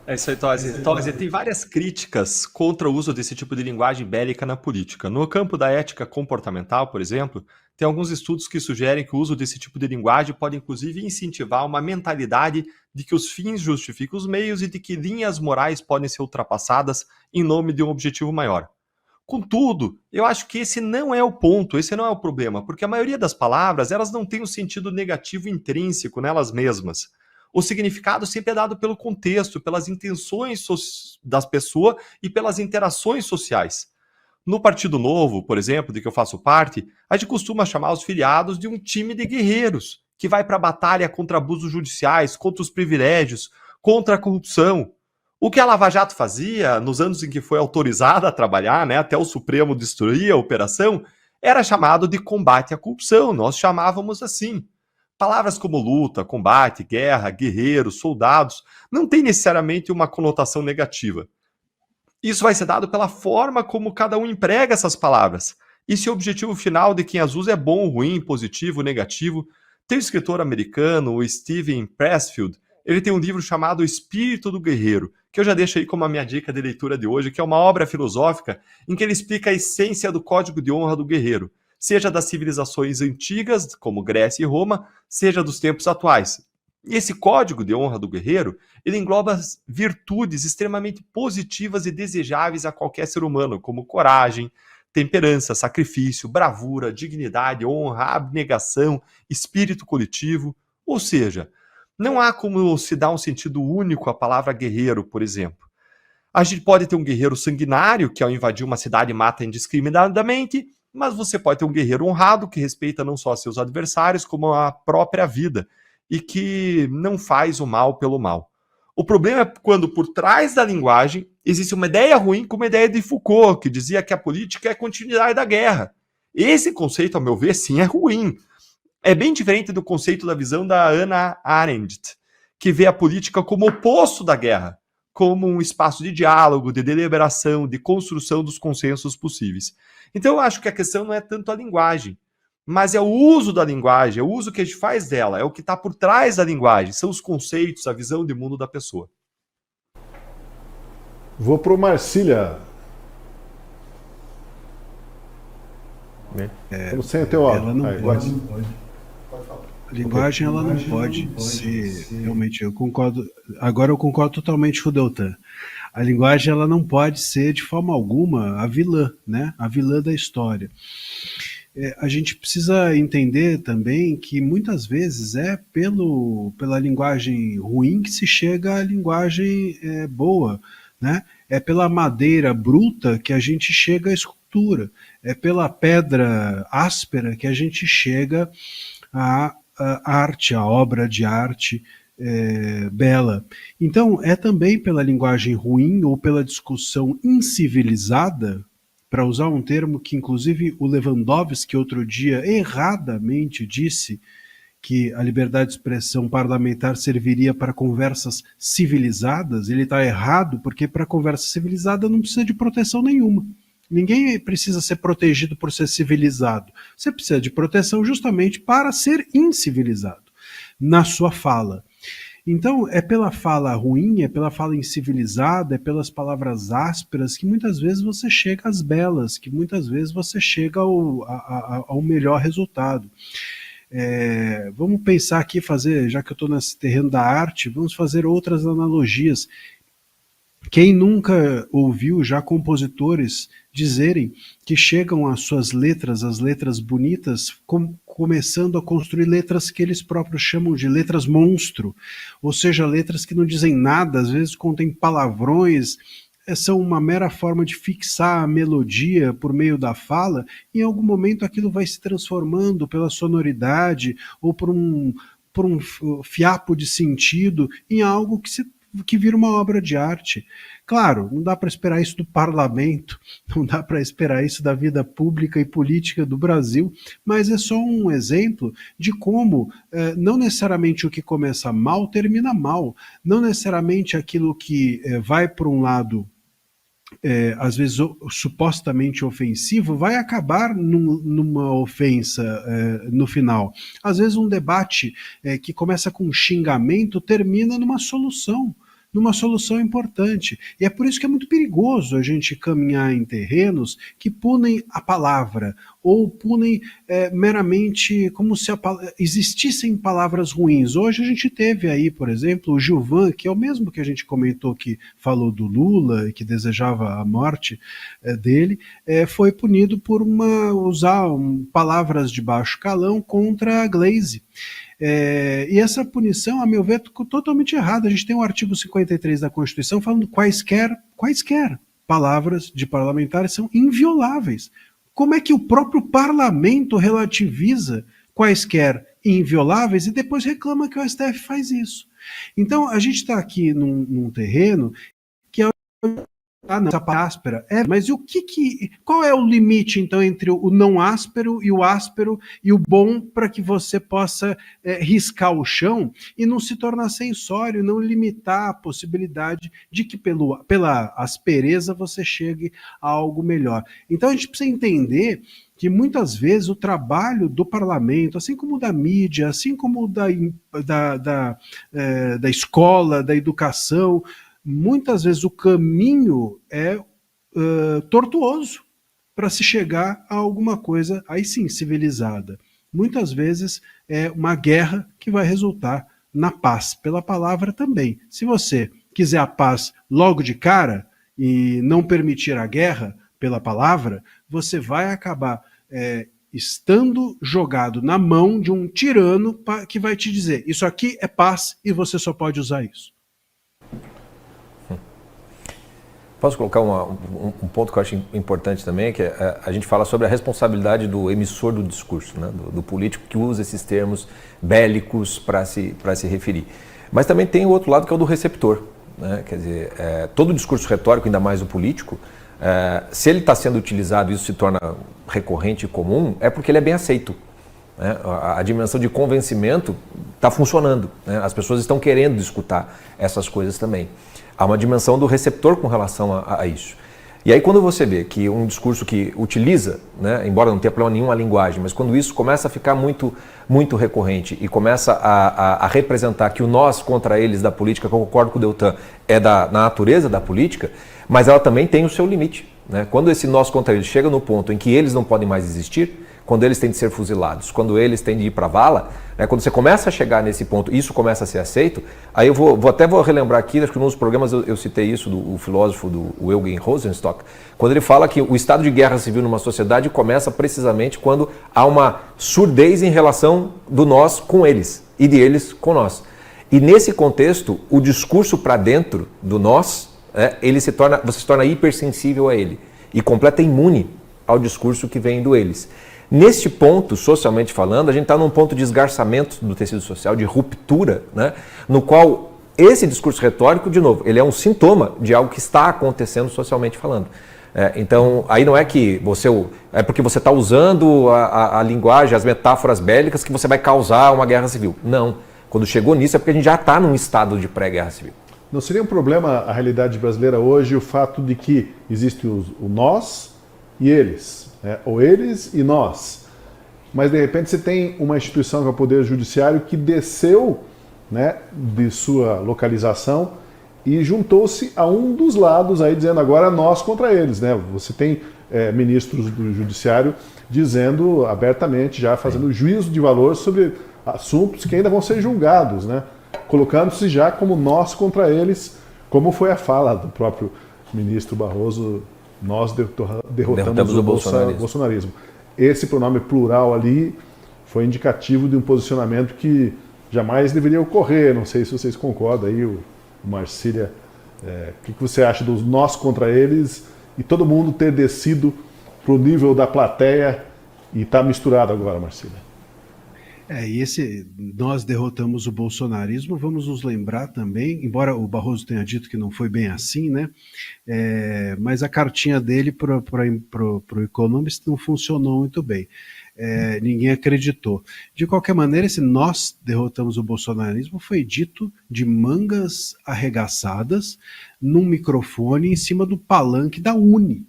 É isso aí, Tosi. Tosi, tem várias críticas contra o uso desse tipo de linguagem bélica na política. No campo da ética comportamental, por exemplo, tem alguns estudos que sugerem que o uso desse tipo de linguagem pode, inclusive, incentivar uma mentalidade de que os fins justificam os meios e de que linhas morais podem ser ultrapassadas em nome de um objetivo maior. Contudo, eu acho que esse não é o ponto, esse não é o problema, porque a maioria das palavras, elas não têm um sentido negativo intrínseco nelas mesmas. O significado sempre é dado pelo contexto, pelas intenções das pessoas e pelas interações sociais. No Partido Novo, por exemplo, de que eu faço parte, a gente costuma chamar os filiados de um time de guerreiros, que vai para a batalha contra abusos judiciais, contra os privilégios, contra a corrupção. O que a Lava Jato fazia, nos anos em que foi autorizada a trabalhar, né, até o Supremo destruir a operação, era chamado de combate à corrupção, nós chamávamos assim. Palavras como luta, combate, guerra, guerreiros, soldados, não têm necessariamente uma conotação negativa. Isso vai ser dado pela forma como cada um emprega essas palavras. E se o objetivo final de quem as usa é bom, ruim, positivo, negativo. Tem um escritor americano, o Steven Pressfield, ele tem um livro chamado O Espírito do Guerreiro, que eu já deixo aí como a minha dica de leitura de hoje, que é uma obra filosófica em que ele explica a essência do código de honra do guerreiro, seja das civilizações antigas, como Grécia e Roma, seja dos tempos atuais. E esse código de honra do guerreiro, ele engloba virtudes extremamente positivas e desejáveis a qualquer ser humano, como coragem, temperança, sacrifício, bravura, dignidade, honra, abnegação, espírito coletivo. Ou seja, não há como se dar um sentido único à palavra guerreiro, por exemplo. A gente pode ter um guerreiro sanguinário, que ao invadir uma cidade mata indiscriminadamente, mas você pode ter um guerreiro honrado, que respeita não só seus adversários, como a própria vida, e que não faz o mal pelo mal. O problema é quando por trás da linguagem existe uma ideia ruim, como a ideia de Foucault, que dizia que a política é a continuidade da guerra. Esse conceito, ao meu ver, sim, é ruim. É bem diferente do conceito da visão da Hannah Arendt, que vê a política como oposto da guerra, como um espaço de diálogo, de deliberação, de construção dos consensos possíveis. Então eu acho que a questão não é tanto a linguagem, mas é o uso da linguagem, é o uso que a gente faz dela, é o que está por trás da linguagem, são os conceitos, a visão de mundo da pessoa. Vou para o Marcília. Estamos sem o teu áudio. Ela não pode. A linguagem ela não pode ser, realmente, eu concordo, agora eu concordo totalmente com o Deltan. A linguagem ela não pode ser de forma alguma a vilã, né? A vilã da história. A gente precisa entender também que muitas vezes é pela linguagem ruim que se chega à linguagem boa, né? É pela madeira bruta que a gente chega à escultura, é pela pedra áspera que a gente chega à arte, à obra de arte bela. Então, é também pela linguagem ruim ou pela discussão incivilizada, para usar um termo que inclusive o Lewandowski outro dia erradamente disse que a liberdade de expressão parlamentar serviria para conversas civilizadas. Ele está errado, porque para conversa civilizada não precisa de proteção nenhuma. Ninguém precisa ser protegido por ser civilizado. Você precisa de proteção justamente para ser incivilizado na sua fala. Então, é pela fala ruim, é pela fala incivilizada, é pelas palavras ásperas que muitas vezes você chega às belas, que muitas vezes você chega ao melhor resultado. Vamos pensar aqui, já que eu estou nesse terreno da arte, vamos fazer outras analogias. Quem nunca ouviu já compositores dizerem que chegam às suas letras, as letras bonitas, começando a construir letras que eles próprios chamam de letras monstro, ou seja, letras que não dizem nada, às vezes contêm palavrões, são uma mera forma de fixar a melodia por meio da fala, e em algum momento aquilo vai se transformando pela sonoridade ou por um fiapo de sentido em algo que que vira uma obra de arte. Claro, não dá para esperar isso do parlamento, não dá para esperar isso da vida pública e política do Brasil, mas é só um exemplo de como não necessariamente o que começa mal termina mal, não necessariamente aquilo que vai por um lado às vezes supostamente ofensivo, vai acabar numa ofensa no final. Às vezes um debate que começa com xingamento termina numa solução importante. E é por isso que é muito perigoso a gente caminhar em terrenos que punem a palavra, ou punem meramente como se existissem palavras ruins. Hoje a gente teve aí, por exemplo, o Gilvan, que é o mesmo que a gente comentou que falou do Lula e que desejava a morte dele, foi punido por usar palavras de baixo calão contra a Glaze. E essa punição, a meu ver, ficou totalmente errada. A gente tem o artigo 53 da Constituição falando quaisquer palavras de parlamentares são invioláveis. Como é que o próprio parlamento relativiza quaisquer invioláveis e depois reclama que o STF faz isso? Então, a gente está aqui num terreno que é não, essa áspera. Mas qual é o limite, então, entre o não áspero e o bom para que você possa riscar o chão e não se tornar sensório, não limitar a possibilidade de que pela aspereza você chegue a algo melhor. Então a gente precisa entender que muitas vezes o trabalho do parlamento, assim como da mídia, assim como da escola, da educação, muitas vezes o caminho é tortuoso para se chegar a alguma coisa, aí sim, civilizada. Muitas vezes é uma guerra que vai resultar na paz, pela palavra também. Se você quiser a paz logo de cara e não permitir a guerra pela palavra, você vai acabar estando jogado na mão de um tirano que vai te dizer, isso aqui é paz e você só pode usar isso. Posso colocar um ponto que eu acho importante também, que a gente fala sobre a responsabilidade do emissor do discurso, né? do político que usa esses termos bélicos para se referir. Mas também tem o outro lado que é o do receptor. Né? Quer dizer, todo discurso retórico, ainda mais o político, se ele está sendo utilizado e isso se torna recorrente e comum, é porque ele é bem aceito. Né? A dimensão de convencimento está funcionando. Né? As pessoas estão querendo escutar essas coisas também. Há uma dimensão do receptor com relação a isso. E aí quando você vê que um discurso que utiliza, né, embora não tenha problema nenhum a linguagem, mas quando isso começa a ficar muito, muito recorrente e começa a representar que o nós contra eles da política, que eu concordo com o Deltan, na natureza da política, mas ela também tem o seu limite. Né? Quando esse nós contra eles chega no ponto em que eles não podem mais existir, quando eles têm de ser fuzilados, quando eles têm de ir para a vala, né, quando você começa a chegar nesse ponto, isso começa a ser aceito, aí eu vou relembrar aqui, acho que nos programas eu citei isso do filósofo do Eugen Rosenstock, quando ele fala que o estado de guerra civil numa sociedade começa precisamente quando há uma surdez em relação do nós com eles e de eles com nós. E nesse contexto, o discurso para dentro do nós, você se torna hipersensível a ele e completa imune ao discurso que vem do eles. Neste ponto, socialmente falando, a gente está num ponto de esgarçamento do tecido social, de ruptura, né, no qual esse discurso retórico, de novo, ele é um sintoma de algo que está acontecendo socialmente falando. Então, aí não é que é porque você está usando a linguagem, as metáforas bélicas que você vai causar uma guerra civil. Não. Quando chegou nisso é porque a gente já está num estado de pré-guerra civil. Não seria um problema a realidade brasileira hoje o fato de que existe o nós e eles? Ou eles e nós. Mas, de repente, você tem uma instituição que é o Poder Judiciário que desceu, né, de sua localização e juntou-se a um dos lados, aí dizendo agora nós contra eles. Né? Você tem ministros do Judiciário dizendo abertamente, já fazendo juízo de valor sobre assuntos que ainda vão ser julgados, né? Colocando-se já como nós contra eles, como foi a fala do próprio ministro Barroso, nós derrotamos o bolsonarismo. Esse pronome plural ali foi indicativo de um posicionamento que jamais deveria ocorrer. Não sei se vocês concordam aí, o Marcília. O que você acha dos nós contra eles e todo mundo ter descido para o nível da plateia e está misturado agora, Marcília? Nós derrotamos o bolsonarismo, vamos nos lembrar também, embora o Barroso tenha dito que não foi bem assim, né? Mas a cartinha dele para o Economist não funcionou muito bem. Ninguém acreditou. De qualquer maneira, esse nós derrotamos o bolsonarismo foi dito de mangas arregaçadas, num microfone em cima do palanque da Uni.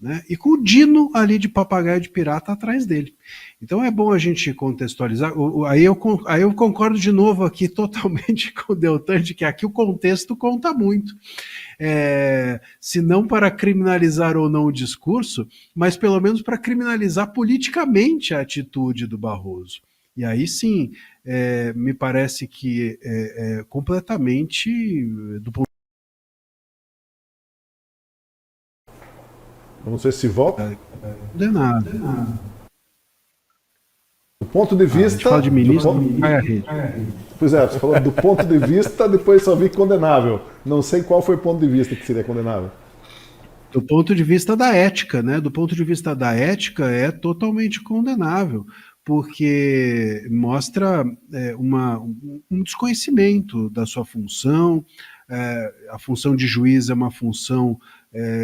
Né? E com o Dino ali de papagaio de pirata atrás dele. Então é bom a gente contextualizar. Aí eu concordo de novo aqui totalmente com o Deltan, de que aqui o contexto conta muito. Se não para criminalizar ou não o discurso, mas pelo menos para criminalizar politicamente a atitude do Barroso. E aí sim, me parece que completamente do ponto. Eu não sei se volta. Condenado. Do ponto de vista. A gente fala de ministro, vai a rede. Pois é, você falou do ponto de vista, depois só vi condenável. Não sei qual foi o ponto de vista que seria condenável. Do ponto de vista da ética, né? Do ponto de vista da ética, é totalmente condenável, porque mostra um desconhecimento da sua função. A função de juiz é uma função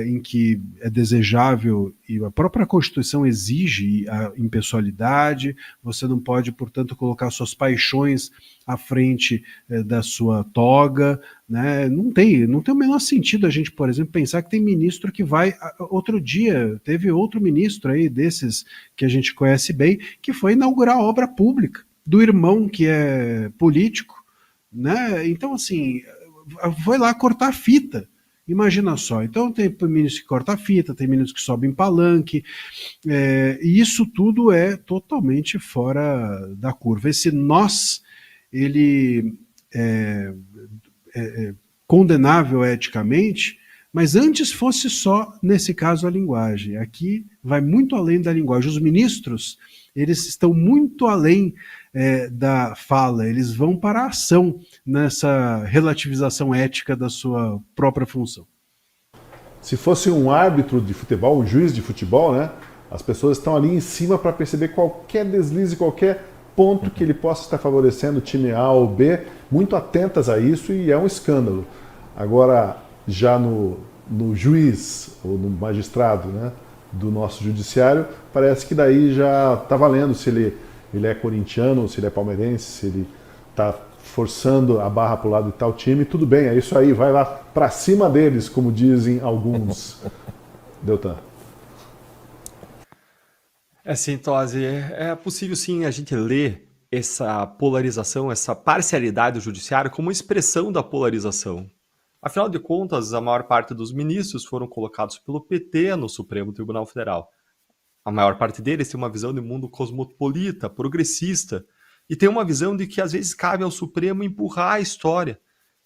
em que é desejável, e a própria Constituição exige a impessoalidade, você não pode, portanto, colocar suas paixões à frente da sua toga, né? Não tem o menor sentido a gente, por exemplo, pensar que tem ministro que vai... Outro dia, teve outro ministro aí, desses que a gente conhece bem, que foi inaugurar obra pública, do irmão que é político, né? Então, assim, foi lá cortar fita. Imagina só, então tem ministros que cortam a fita, tem ministros que sobem palanque, e isso tudo é totalmente fora da curva. Esse nós, ele é condenável eticamente, mas antes fosse só, nesse caso, a linguagem. Aqui vai muito além da linguagem. Os ministros, eles estão muito além da fala, eles vão para a ação nessa relativização ética da sua própria função. Se fosse um árbitro de futebol, um juiz de futebol, né? As pessoas estão ali em cima para perceber qualquer deslize, qualquer ponto que ele possa estar favorecendo o time A ou B, muito atentas a isso, e é um escândalo. Agora, já no juiz ou no magistrado, né, do nosso judiciário, parece que daí já está valendo se ele é corintiano, se ele é palmeirense, se ele está forçando a barra para o lado de tal time, tudo bem, é isso aí, vai lá para cima deles, como dizem alguns. Deltan. Sim, Tosi, é possível sim a gente ler essa polarização, essa parcialidade do judiciário como expressão da polarização. Afinal de contas, a maior parte dos ministros foram colocados pelo PT no Supremo Tribunal Federal. A maior parte deles tem uma visão de mundo cosmopolita, progressista, e tem uma visão de que às vezes cabe ao Supremo empurrar a história.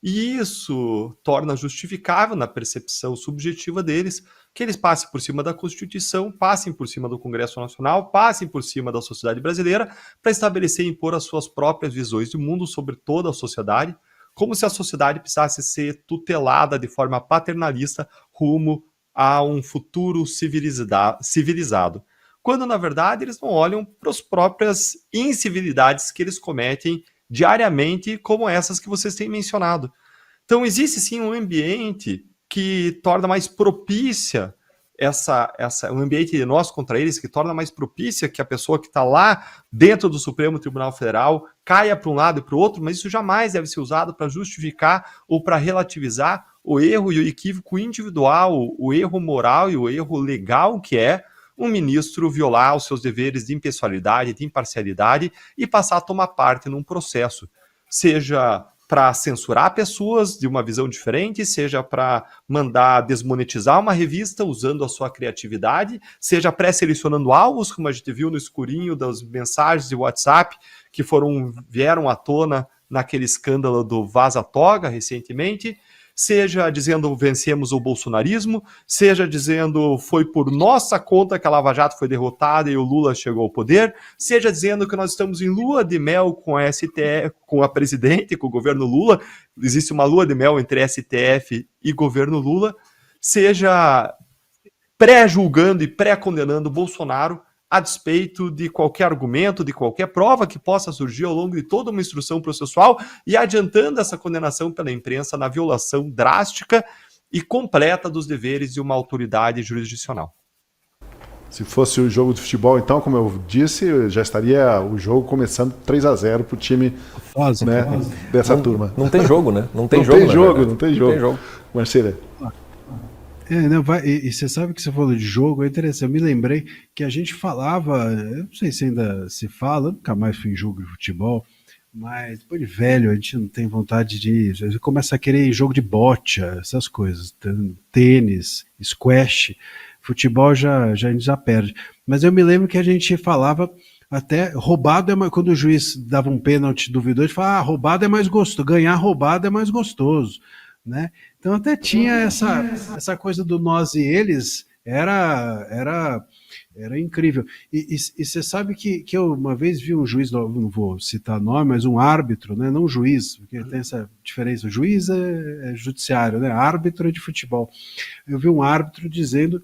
E isso torna justificável, na percepção subjetiva deles, que eles passem por cima da Constituição, passem por cima do Congresso Nacional, passem por cima da sociedade brasileira, para estabelecer e impor as suas próprias visões de mundo sobre toda a sociedade, como se a sociedade precisasse ser tutelada de forma paternalista rumo a um futuro civilizado. Quando, na verdade, eles não olham para as próprias incivilidades que eles cometem diariamente, como essas que vocês têm mencionado. Então, existe sim um ambiente que torna mais propícia um ambiente de nós contra eles, que torna mais propícia que a pessoa que está lá dentro do Supremo Tribunal Federal caia para um lado e para o outro, mas isso jamais deve ser usado para justificar ou para relativizar o erro e o equívoco individual, o erro moral e o erro legal que é um ministro violar os seus deveres de impessoalidade, de imparcialidade e passar a tomar parte num processo, seja para censurar pessoas de uma visão diferente, seja para mandar desmonetizar uma revista usando a sua criatividade, seja pré-selecionando alvos, como a gente viu no escurinho das mensagens de WhatsApp que vieram à tona naquele escândalo do Vaza Toga recentemente, seja dizendo vencemos o bolsonarismo, seja dizendo foi por nossa conta que a Lava Jato foi derrotada e o Lula chegou ao poder, seja dizendo que nós estamos em lua de mel com a STF, com a presidente, com o governo Lula, existe uma lua de mel entre STF e governo Lula, seja pré-julgando e pré-condenando Bolsonaro a despeito de qualquer argumento, de qualquer prova que possa surgir ao longo de toda uma instrução processual e adiantando essa condenação pela imprensa na violação drástica e completa dos deveres de uma autoridade jurisdicional. Se fosse o jogo de futebol, então, como eu disse, já estaria o jogo começando 3-0 para o time dessa turma. Não tem jogo, né? Não tem Não jogo. tem jogo. Marcília. E você sabe que você falou de jogo, é interessante. Eu me lembrei que a gente falava, eu não sei se ainda se fala, eu nunca mais fui em jogo de futebol, mas depois de velho a gente não tem vontade de ir. A gente começa a querer jogo de bocha, essas coisas, tênis, squash, futebol a gente já perde. Mas eu me lembro que a gente falava até roubado quando o juiz dava um pênalti duvidoso, a gente falava, roubado é mais gostoso, ganhar roubado é mais gostoso. Né? Então até tinha essa coisa do nós e eles, era incrível. E você sabe que eu uma vez vi um juiz, não vou citar nome, mas um árbitro, né? Não juiz, porque tem essa diferença, o juiz é judiciário, né? Árbitro é de futebol. Eu vi um árbitro dizendo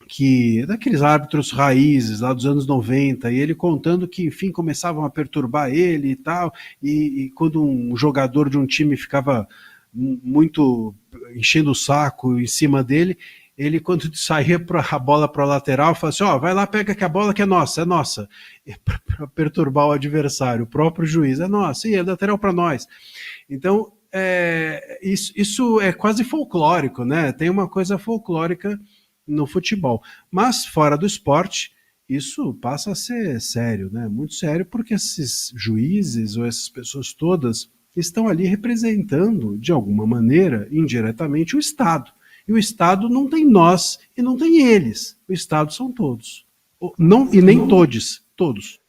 que, daqueles árbitros raízes lá dos anos 90, e ele contando que, enfim, começavam a perturbar ele e tal, e quando um jogador de um time ficava muito enchendo o saco em cima dele, ele quando saía a bola para a lateral, falava assim, vai lá, pega que a bola que é nossa, para perturbar o adversário, o próprio juiz, é nossa, e é lateral para nós. Então, isso é quase folclórico, né? Tem uma coisa folclórica no futebol, mas fora do esporte, isso passa a ser sério, né? Muito sério, porque esses juízes ou essas pessoas todas estão ali representando, de alguma maneira, indiretamente, o Estado. E o Estado não tem nós e não tem eles. O Estado são todos. Não, e nem todos.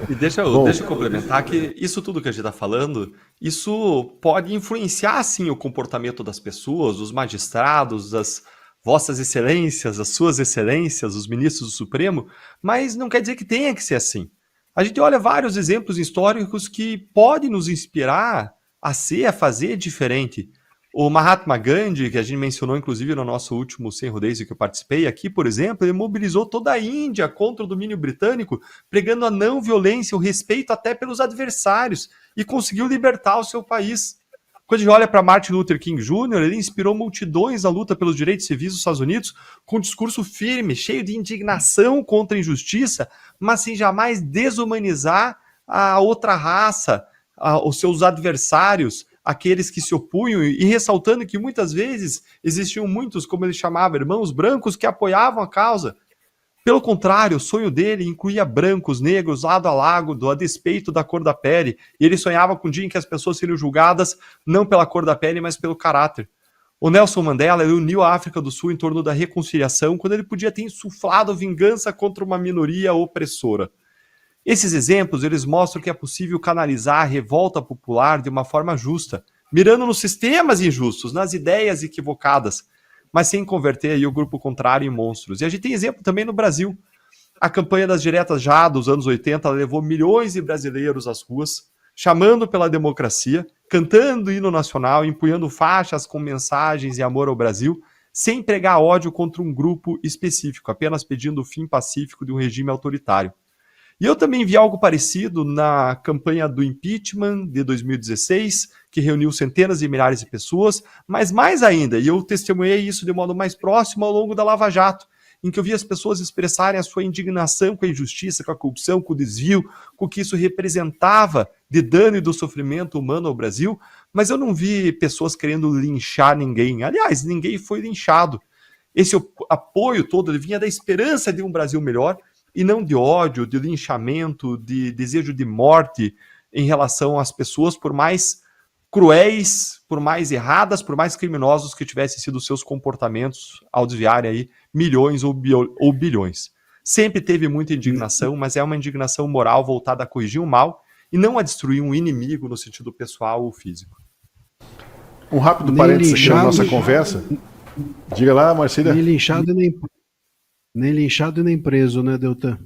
E deixa eu complementar que isso tudo que a gente está falando, isso pode influenciar, sim, o comportamento das pessoas, dos magistrados, das vossas excelências, as suas excelências, os ministros do Supremo, mas não quer dizer que tenha que ser assim. A gente olha vários exemplos históricos que podem nos inspirar a fazer diferente. O Mahatma Gandhi, que a gente mencionou inclusive no nosso último Sem Rodeios que eu participei aqui, por exemplo, ele mobilizou toda a Índia contra o domínio britânico, pregando a não violência, o respeito até pelos adversários, e conseguiu libertar o seu país. Quando a gente olha para Martin Luther King Jr., ele inspirou multidões à luta pelos direitos civis dos Estados Unidos com um discurso firme, cheio de indignação contra a injustiça, mas sem jamais desumanizar a outra raça, os seus adversários, aqueles que se opunham, e ressaltando que muitas vezes existiam muitos, como ele chamava, irmãos brancos que apoiavam a causa. Pelo contrário, o sonho dele incluía brancos, negros, lado a lado, a despeito da cor da pele. E ele sonhava com o dia em que as pessoas seriam julgadas não pela cor da pele, mas pelo caráter. O Nelson Mandela uniu a África do Sul em torno da reconciliação, quando ele podia ter insuflado vingança contra uma minoria opressora. Esses exemplos, eles mostram que é possível canalizar a revolta popular de uma forma justa, mirando nos sistemas injustos, nas ideias equivocadas, mas sem converter aí o grupo contrário em monstros. E a gente tem exemplo também no Brasil. A campanha das diretas já dos anos 80 levou milhões de brasileiros às ruas, chamando pela democracia, cantando hino nacional, empunhando faixas com mensagens e amor ao Brasil, sem pregar ódio contra um grupo específico, apenas pedindo o fim pacífico de um regime autoritário. E eu também vi algo parecido na campanha do impeachment de 2016, que reuniu centenas de milhares de pessoas, mas mais ainda, e eu testemunhei isso de modo mais próximo ao longo da Lava Jato, em que eu vi as pessoas expressarem a sua indignação com a injustiça, com a corrupção, com o desvio, com o que isso representava de dano e do sofrimento humano ao Brasil, mas eu não vi pessoas querendo linchar ninguém. Aliás, ninguém foi linchado. Esse apoio todo ele vinha da esperança de um Brasil melhor, e não de ódio, de linchamento, de desejo de morte em relação às pessoas, por mais cruéis, por mais erradas, por mais criminosos que tivessem sido seus comportamentos ao desviarem aí milhões ou bilhões. Sempre teve muita indignação, mas é uma indignação moral voltada a corrigir o mal e não a destruir um inimigo no sentido pessoal ou físico. Um rápido parênteses aqui na nossa conversa. Diga lá, Marcília. Nem linchado nem linchado e nem preso, né, Deltan?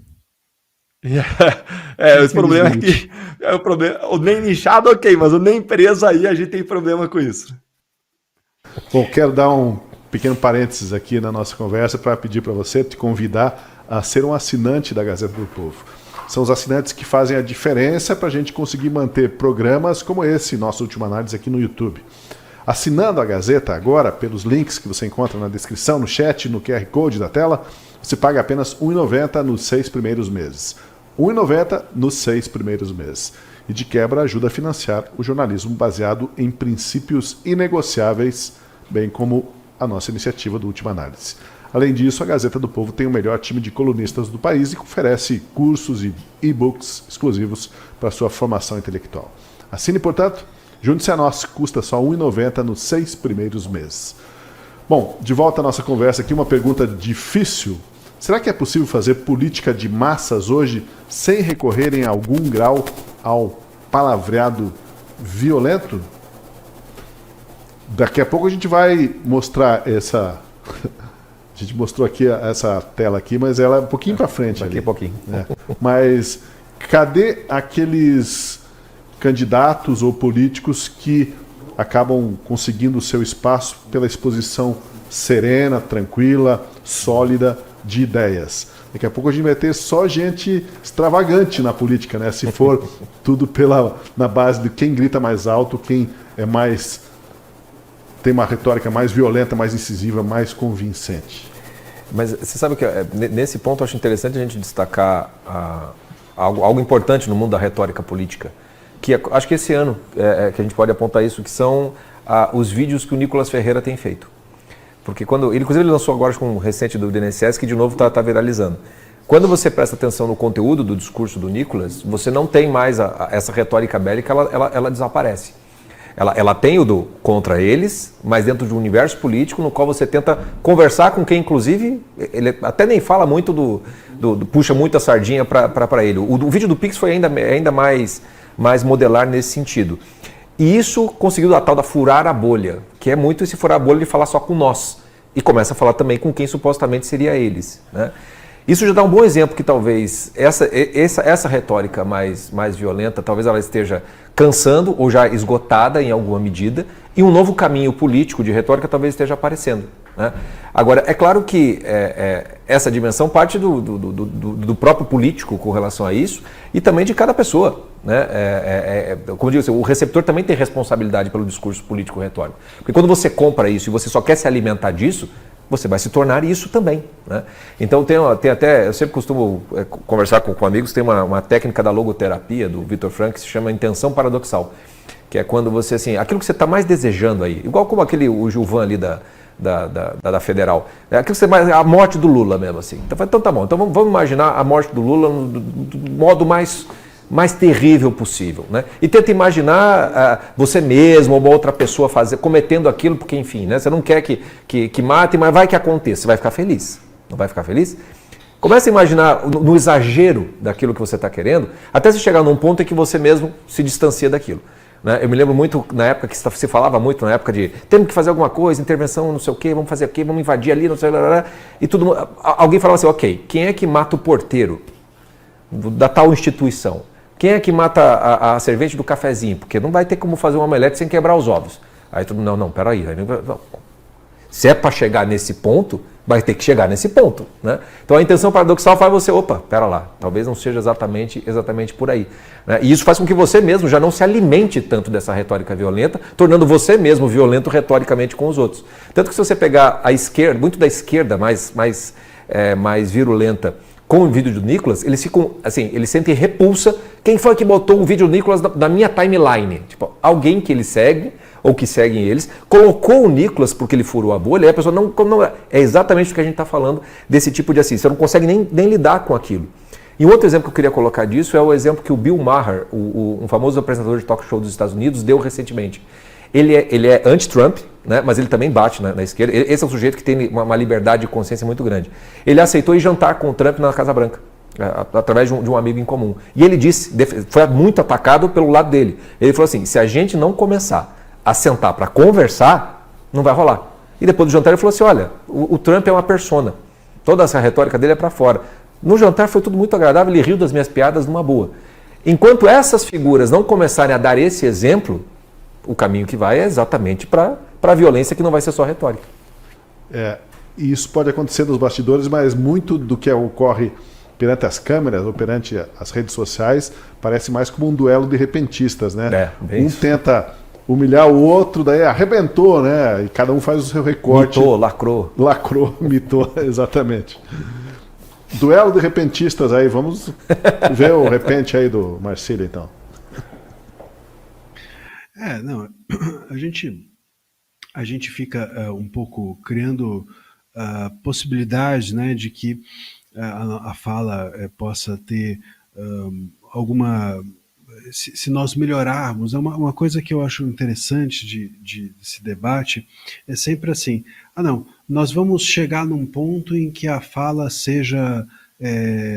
O problema é que o nem linchado, ok, mas o nem preso aí a gente tem problema com isso. Bom, quero dar um pequeno parênteses aqui na nossa conversa para pedir para você, te convidar a ser um assinante da Gazeta do Povo. São os assinantes que fazem a diferença para a gente conseguir manter programas como esse, nossa última análise aqui no YouTube. Assinando a Gazeta agora, pelos links que você encontra na descrição, no chat, no QR Code da tela, você paga apenas R$ 1,90 nos 6 primeiros meses. R$ 1,90 nos 6 primeiros meses. E de quebra ajuda a financiar o jornalismo baseado em princípios inegociáveis, bem como a nossa iniciativa do Última Análise. Além disso, a Gazeta do Povo tem o melhor time de colunistas do país e oferece cursos e e-books exclusivos para sua formação intelectual. Assine, portanto, junte-se a nós, custa só R$ 1,90 nos 6 primeiros meses. Bom, de volta à nossa conversa aqui, uma pergunta difícil. Será que é possível fazer política de massas hoje sem recorrer em algum grau ao palavreado violento? Daqui a pouco a gente vai mostrar essa... A gente mostrou aqui essa tela aqui, mas ela é um pouquinho para frente. Daqui a pouquinho. Mas cadê aqueles candidatos ou políticos que acabam conseguindo o seu espaço pela exposição serena, tranquila, sólida de ideias? Daqui a pouco a gente vai ter só gente extravagante na política, né? Se for tudo na base de quem grita mais alto, quem é mais... tem uma retórica mais violenta, mais incisiva, mais convincente. Mas você sabe que nesse ponto eu acho interessante a gente destacar algo importante no mundo da retórica política, que acho que esse ano que a gente pode apontar isso, que são os vídeos que o Nicolas Ferreira tem feito. Porque inclusive ele lançou agora com um recente do INSS, que de novo está viralizando. Quando você presta atenção no conteúdo do discurso do Nicolas, você não tem mais essa retórica bélica, ela desaparece. Ela tem o do contra eles, mas dentro de um universo político no qual você tenta conversar com quem, inclusive, ele até nem fala muito puxa muito a sardinha para ele. O vídeo do Pix foi ainda mais modelar nesse sentido. E isso conseguiu a tal da furar a bolha, que é muito esse furar a bolha de falar só com nós. E começa a falar também com quem supostamente seria eles, né? Isso já dá um bom exemplo que talvez essa retórica mais violenta, talvez ela esteja cansando ou já esgotada em alguma medida, e um novo caminho político de retórica talvez esteja aparecendo, né? Agora, é claro que essa dimensão parte do próprio político com relação a isso e também de cada pessoa, né? Como eu disse, o receptor também tem responsabilidade pelo discurso político retórico. Porque quando você compra isso e você só quer se alimentar disso, você vai se tornar isso também, né? Então tem até, eu sempre costumo conversar com amigos, tem uma técnica da logoterapia do Viktor Frankl que se chama intenção paradoxal, que é quando você, assim, aquilo que você está mais desejando aí, igual como o Gilvan ali da Federal, aquilo que você mais, a morte do Lula mesmo, assim. Então tá bom, então vamos imaginar a morte do Lula do modo mais terrível possível, né? E tenta imaginar você mesmo ou uma outra pessoa cometendo aquilo, porque enfim, né? Você não quer que mate, mas vai que aconteça. Você vai ficar feliz? Não vai ficar feliz? Começa a imaginar no exagero daquilo que você está querendo, até você chegar num ponto em que você mesmo se distancia daquilo, né? Eu me lembro muito na época que se falava muito, na época de temos que fazer alguma coisa, intervenção, não sei o quê, vamos fazer aqui, vamos invadir ali, não sei o que, e tudo. Alguém falava assim, ok, quem é que mata o porteiro da tal instituição? Quem é que mata a servente do cafezinho? Porque não vai ter como fazer um omelete sem quebrar os ovos. Aí todo mundo, não, peraí. Se é para chegar nesse ponto, vai ter que chegar nesse ponto, né? Então a intenção paradoxal faz você, pera lá, talvez não seja exatamente por aí, né? E isso faz com que você mesmo já não se alimente tanto dessa retórica violenta, tornando você mesmo violento retoricamente com os outros. Tanto que se você pegar a esquerda, muito da esquerda mais virulenta, com o vídeo do Nicolas, eles ficam, assim, eles sentem repulsa. Quem foi que botou um vídeo do Nicolas na minha timeline? Tipo, alguém que ele segue, ou que seguem eles, colocou o Nicolas porque ele furou a bolha, e a pessoa não é exatamente o que a gente está falando desse tipo de assim, você não consegue nem lidar com aquilo. E um outro exemplo que eu queria colocar disso é o exemplo que o Bill Maher, um famoso apresentador de talk show dos Estados Unidos, deu recentemente. Ele é anti-Trump, né, mas ele também bate na esquerda. Esse é um sujeito que tem uma liberdade de consciência muito grande. Ele aceitou ir jantar com o Trump na Casa Branca, através de um amigo em comum. E ele disse, foi muito atacado pelo lado dele. Ele falou assim, se a gente não começar a sentar para conversar, não vai rolar. E depois do jantar ele falou assim, olha, o Trump é uma persona. Toda essa retórica dele é para fora. No jantar foi tudo muito agradável, ele riu das minhas piadas numa boa. Enquanto essas figuras não começarem a dar esse exemplo, o caminho que vai é exatamente para a violência, que não vai ser só retórica. E isso pode acontecer nos bastidores, mas muito do que ocorre perante as câmeras ou perante as redes sociais parece mais como um duelo de repentistas, né? Um tenta humilhar o outro, daí arrebentou, né? E cada um faz o seu recorte. Mitou, lacrou. Lacrou, mitou, exatamente. Duelo de repentistas aí, vamos ver o repente aí do Marcílio, então. Não, a gente fica um pouco criando possibilidades, né, de que a fala possa ter alguma... Se nós melhorarmos, uma coisa que eu acho interessante desse debate é sempre assim, não, nós vamos chegar num ponto em que a fala seja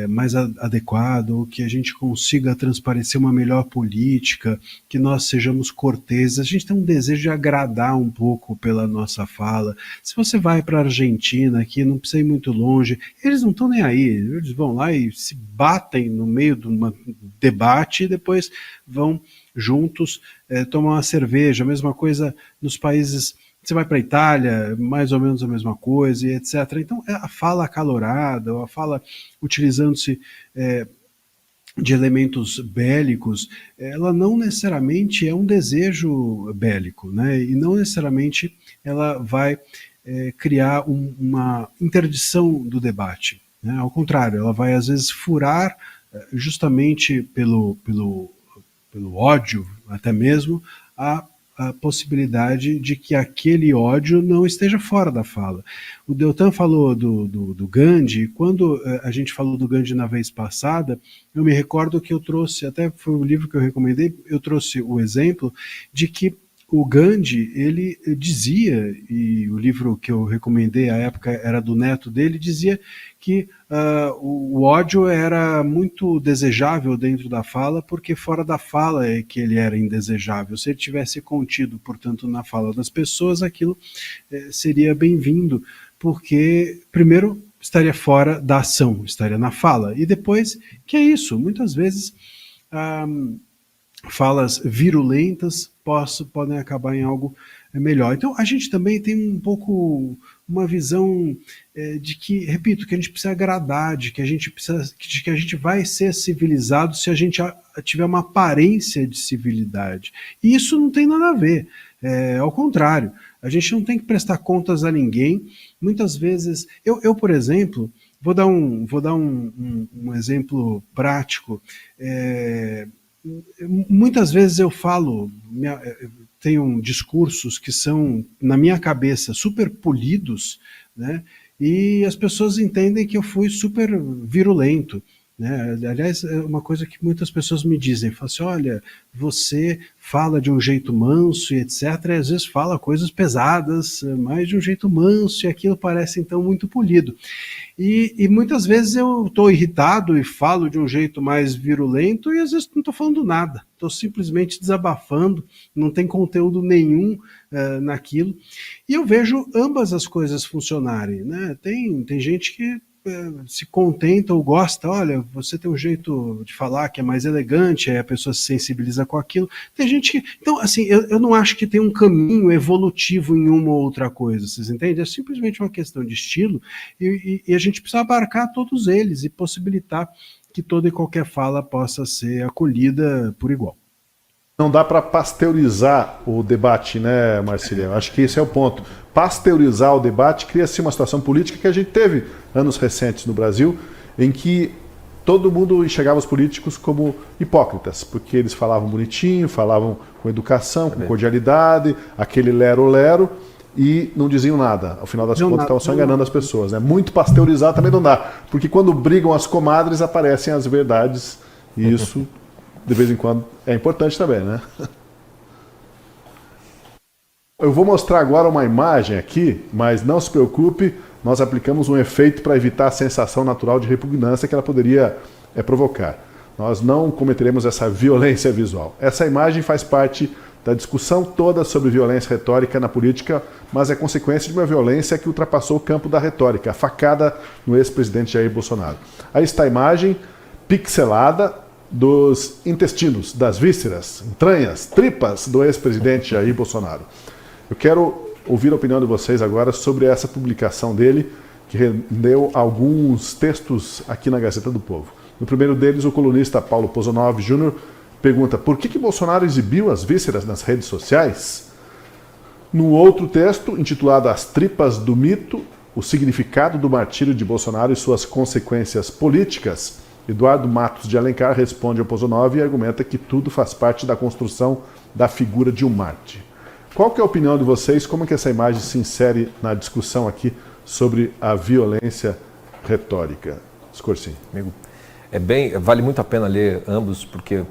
mais adequado, que a gente consiga transparecer uma melhor política, que nós sejamos corteses. A gente tem um desejo de agradar um pouco pela nossa fala. Se você vai para a Argentina, aqui não precisa ir muito longe, eles não estão nem aí, eles vão lá e se batem no meio de um debate e depois vão juntos tomar uma cerveja. A mesma coisa nos países... Você vai para a Itália, mais ou menos a mesma coisa, e etc. Então, a fala acalorada, a fala utilizando-se de elementos bélicos, ela não necessariamente é um desejo bélico, né? E não necessariamente ela vai criar uma interdição do debate, né? Ao contrário, ela vai às vezes furar justamente pelo ódio, até mesmo, a possibilidade de que aquele ódio não esteja fora da fala. O Deltan falou do Gandhi. Quando a gente falou do Gandhi na vez passada, eu me recordo que eu trouxe, até foi o livro que eu recomendei, eu trouxe o exemplo de que o Gandhi, ele dizia, e o livro que eu recomendei à época era do neto dele, dizia que o ódio era muito desejável dentro da fala, porque fora da fala é que ele era indesejável. Se ele tivesse contido, portanto, na fala das pessoas, aquilo seria bem-vindo, porque, primeiro, estaria fora da ação, estaria na fala, e depois, que é isso, muitas vezes... falas virulentas podem acabar em algo melhor. Então, a gente também tem um pouco uma visão de que, repito, que a gente precisa agradar, de que a gente vai ser civilizado se a gente tiver uma aparência de civilidade. E isso não tem nada a ver. Ao contrário, a gente não tem que prestar contas a ninguém. Muitas vezes, eu por exemplo, vou dar um exemplo prático. Muitas vezes eu falo, tenho discursos que são, na minha cabeça, super polidos, né? E as pessoas entendem que eu fui super virulento, né? Aliás, é uma coisa que muitas pessoas me dizem, falam assim, olha, você fala de um jeito manso e etc, e às vezes fala coisas pesadas, mas de um jeito manso, e aquilo parece então muito polido. E muitas vezes eu estou irritado e falo de um jeito mais virulento e às vezes não estou falando nada, estou simplesmente desabafando, não tem conteúdo nenhum naquilo. E eu vejo ambas as coisas funcionarem, né? Tem gente que se contenta ou gosta, olha, você tem um jeito de falar que é mais elegante, aí a pessoa se sensibiliza com aquilo. Tem gente que... Então, assim, eu não acho que tem um caminho evolutivo em uma ou outra coisa, vocês entendem? É simplesmente uma questão de estilo e a gente precisa abarcar todos eles e possibilitar que toda e qualquer fala possa ser acolhida por igual. Não dá para pasteurizar o debate, né, Marcílio? Acho que esse é o ponto. Pasteurizar o debate cria-se uma situação política que a gente teve anos recentes no Brasil, em que todo mundo enxergava os políticos como hipócritas, porque eles falavam bonitinho, falavam com educação, com cordialidade, aquele lero-lero, e não diziam nada. Ao final das contas, estavam só enganando as pessoas, né? Muito pasteurizar também não dá, porque quando brigam as comadres, aparecem as verdades, e isso... de vez em quando, é importante também, né? Eu vou mostrar agora uma imagem aqui, mas não se preocupe, nós aplicamos um efeito para evitar a sensação natural de repugnância que ela poderia provocar. Nós não cometeremos essa violência visual. Essa imagem faz parte da discussão toda sobre violência retórica na política, mas é consequência de uma violência que ultrapassou o campo da retórica, a facada no ex-presidente Jair Bolsonaro. Aí está a imagem pixelada dos intestinos, das vísceras, entranhas, tripas do ex-presidente Jair Bolsonaro. Eu quero ouvir a opinião de vocês agora sobre essa publicação dele, que rendeu alguns textos aqui na Gazeta do Povo. No primeiro deles, o colunista Paulo Pozonov Jr. pergunta por que Bolsonaro exibiu as vísceras nas redes sociais? No outro texto, intitulado As Tripas do Mito, o significado do martírio de Bolsonaro e suas consequências políticas, Eduardo Matos de Alencar responde ao Pozonov e argumenta que tudo faz parte da construção da figura de um Marte. Qual que é a opinião de vocês? Como é que essa imagem se insere na discussão aqui sobre a violência retórica? Scorsin. Amigo, vale muito a pena ler ambos, porque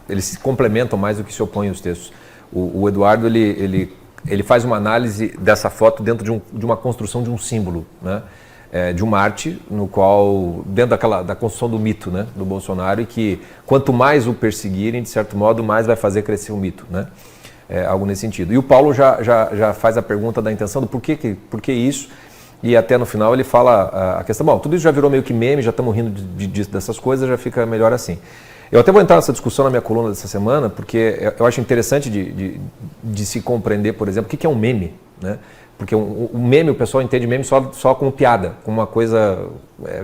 eles se complementam mais do que se opõem os textos. O Eduardo, ele faz uma análise dessa foto dentro de uma construção de um símbolo, né? De um Marte, no qual, dentro da construção do mito, né, do Bolsonaro, e que quanto mais o perseguirem, de certo modo, mais vai fazer crescer o mito, né? Algo nesse sentido. E o Paulo já faz a pergunta da intenção do por que isso, e até no final ele fala a questão, bom, tudo isso já virou meio que meme, já estamos rindo dessas coisas, já fica melhor assim. Eu até vou entrar nessa discussão na minha coluna dessa semana, porque eu acho interessante de se compreender, por exemplo, o que é um meme, né? Porque o meme, o pessoal entende meme só como piada, como uma coisa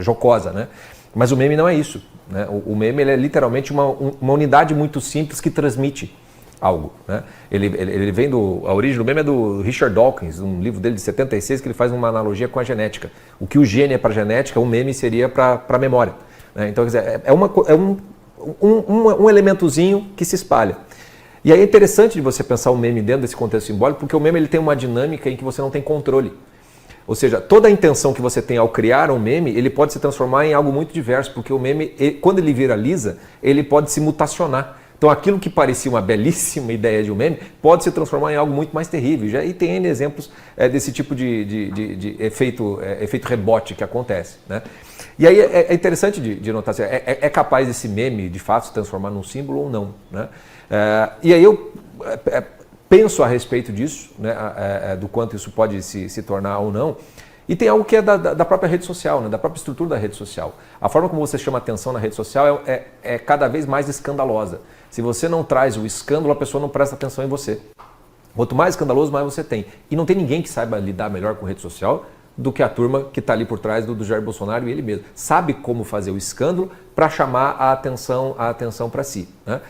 jocosa, né? Mas o meme não é isso, né? O meme ele é literalmente uma unidade muito simples que transmite algo, né? Ele vem a origem do meme é do Richard Dawkins, um livro dele de 76, que ele faz uma analogia com a genética. O que o gene é para a genética, o meme seria para a memória, né? Então, quer dizer, é um elementozinho que se espalha. E aí é interessante de você pensar o meme dentro desse contexto simbólico, porque o meme ele tem uma dinâmica em que você não tem controle. Ou seja, toda a intenção que você tem ao criar um meme, ele pode se transformar em algo muito diverso, porque o meme, quando ele viraliza, ele pode se mutacionar. Então aquilo que parecia uma belíssima ideia de um meme, pode se transformar em algo muito mais terrível. E tem N exemplos desse tipo de efeito rebote que acontece, né? E aí é interessante de notar, assim, é capaz esse meme de fato se transformar num símbolo ou não, né? E aí eu penso a respeito disso, né, do quanto isso pode se tornar ou não. E tem algo que é da própria rede social, né, da própria estrutura da rede social. A forma como você chama atenção na rede social é cada vez mais escandalosa. Se você não traz o escândalo, a pessoa não presta atenção em você. Quanto mais escandaloso, mais você tem. E não tem ninguém que saiba lidar melhor com rede social do que a turma que está ali por trás do Jair Bolsonaro e ele mesmo. Sabe como fazer o escândalo para chamar a atenção para si, né?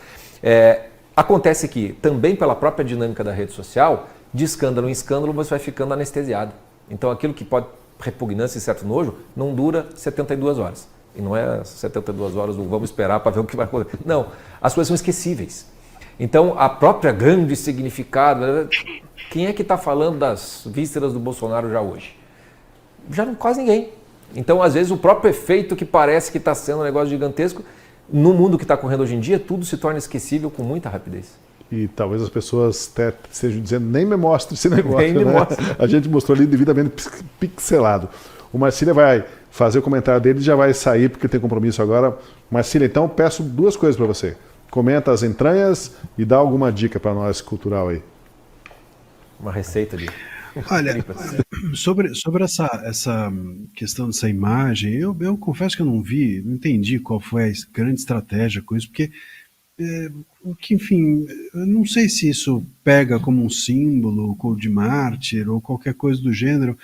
Acontece que, também pela própria dinâmica da rede social, de escândalo em escândalo você vai ficando anestesiado. Então aquilo que pode repugnância e certo nojo não dura 72 horas. E não é 72 horas do vamos esperar para ver o que vai acontecer. Não, as coisas são esquecíveis. Então a própria grande significado, quem é que está falando das vísceras do Bolsonaro já hoje? Já não, quase ninguém. Então às vezes o próprio efeito que parece que está sendo um negócio gigantesco, no mundo que está correndo hoje em dia, tudo se torna esquecível com muita rapidez. E talvez as pessoas até estejam dizendo, nem me mostre esse negócio, nem me né? mostre. A gente mostrou ali devidamente pixelado. O Marcília vai fazer o comentário dele e já vai sair, porque tem compromisso agora. Marcília, então, peço duas coisas para você. Comenta as entranhas e dá alguma dica para nós cultural aí. Uma receita de... Olha, sobre essa questão dessa imagem, eu confesso que eu não entendi qual foi a grande estratégia com isso, porque, enfim, eu não sei se isso pega como um símbolo de mártir ou qualquer coisa do gênero.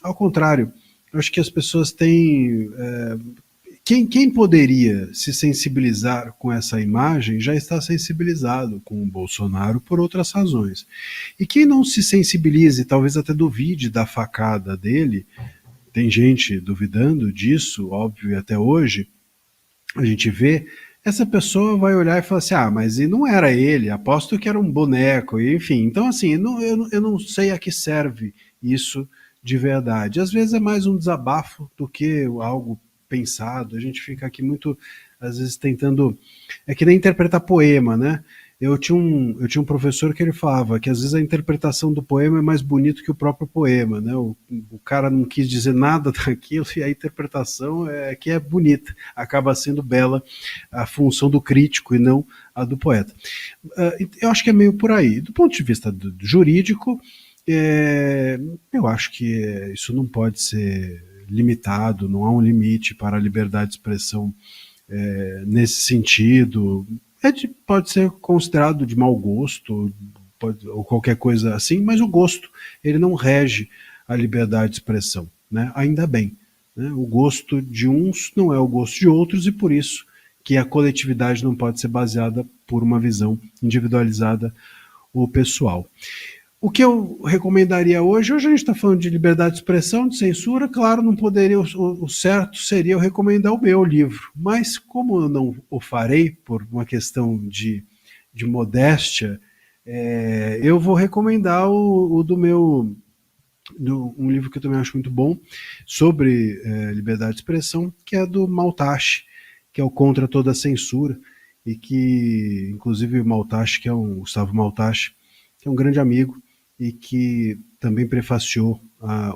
Ao contrário, eu acho que as pessoas têm... Quem poderia se sensibilizar com essa imagem já está sensibilizado com o Bolsonaro por outras razões. E quem não se sensibilize, talvez até duvide da facada dele, tem gente duvidando disso, óbvio, e até hoje a gente vê, essa pessoa vai olhar e falar assim, mas e não era ele, aposto que era um boneco, enfim. Então assim, eu não sei a que serve isso de verdade. Às vezes é mais um desabafo do que algo pensado. A gente fica aqui muito, às vezes, tentando... É que nem interpretar poema, né? Eu tinha um professor que ele falava que às vezes a interpretação do poema é mais bonito que o próprio poema, né? O cara não quis dizer nada daquilo e a interpretação que é bonita. Acaba sendo bela a função do crítico e não a do poeta. Eu acho que é meio por aí. Do ponto de vista jurídico, eu acho que isso não pode ser limitado, não há um limite para a liberdade de expressão nesse sentido. Pode ser considerado de mau gosto, ou qualquer coisa assim, mas o gosto, ele não rege a liberdade de expressão, né? Ainda bem, né? O gosto de uns não é o gosto de outros, e por isso que a coletividade não pode ser baseada por uma visão individualizada ou pessoal. O que eu recomendaria hoje a gente está falando de liberdade de expressão, de censura, claro, não poderia, o certo seria eu recomendar o meu livro, mas como eu não o farei por uma questão de modéstia, eu vou recomendar o do meu, um livro que eu também acho muito bom, sobre liberdade de expressão, que é do Maltache, que é o Contra Toda a Censura, e que, inclusive, o Maltache, que é o Gustavo Maltache, que é um grande amigo, e que também prefaciou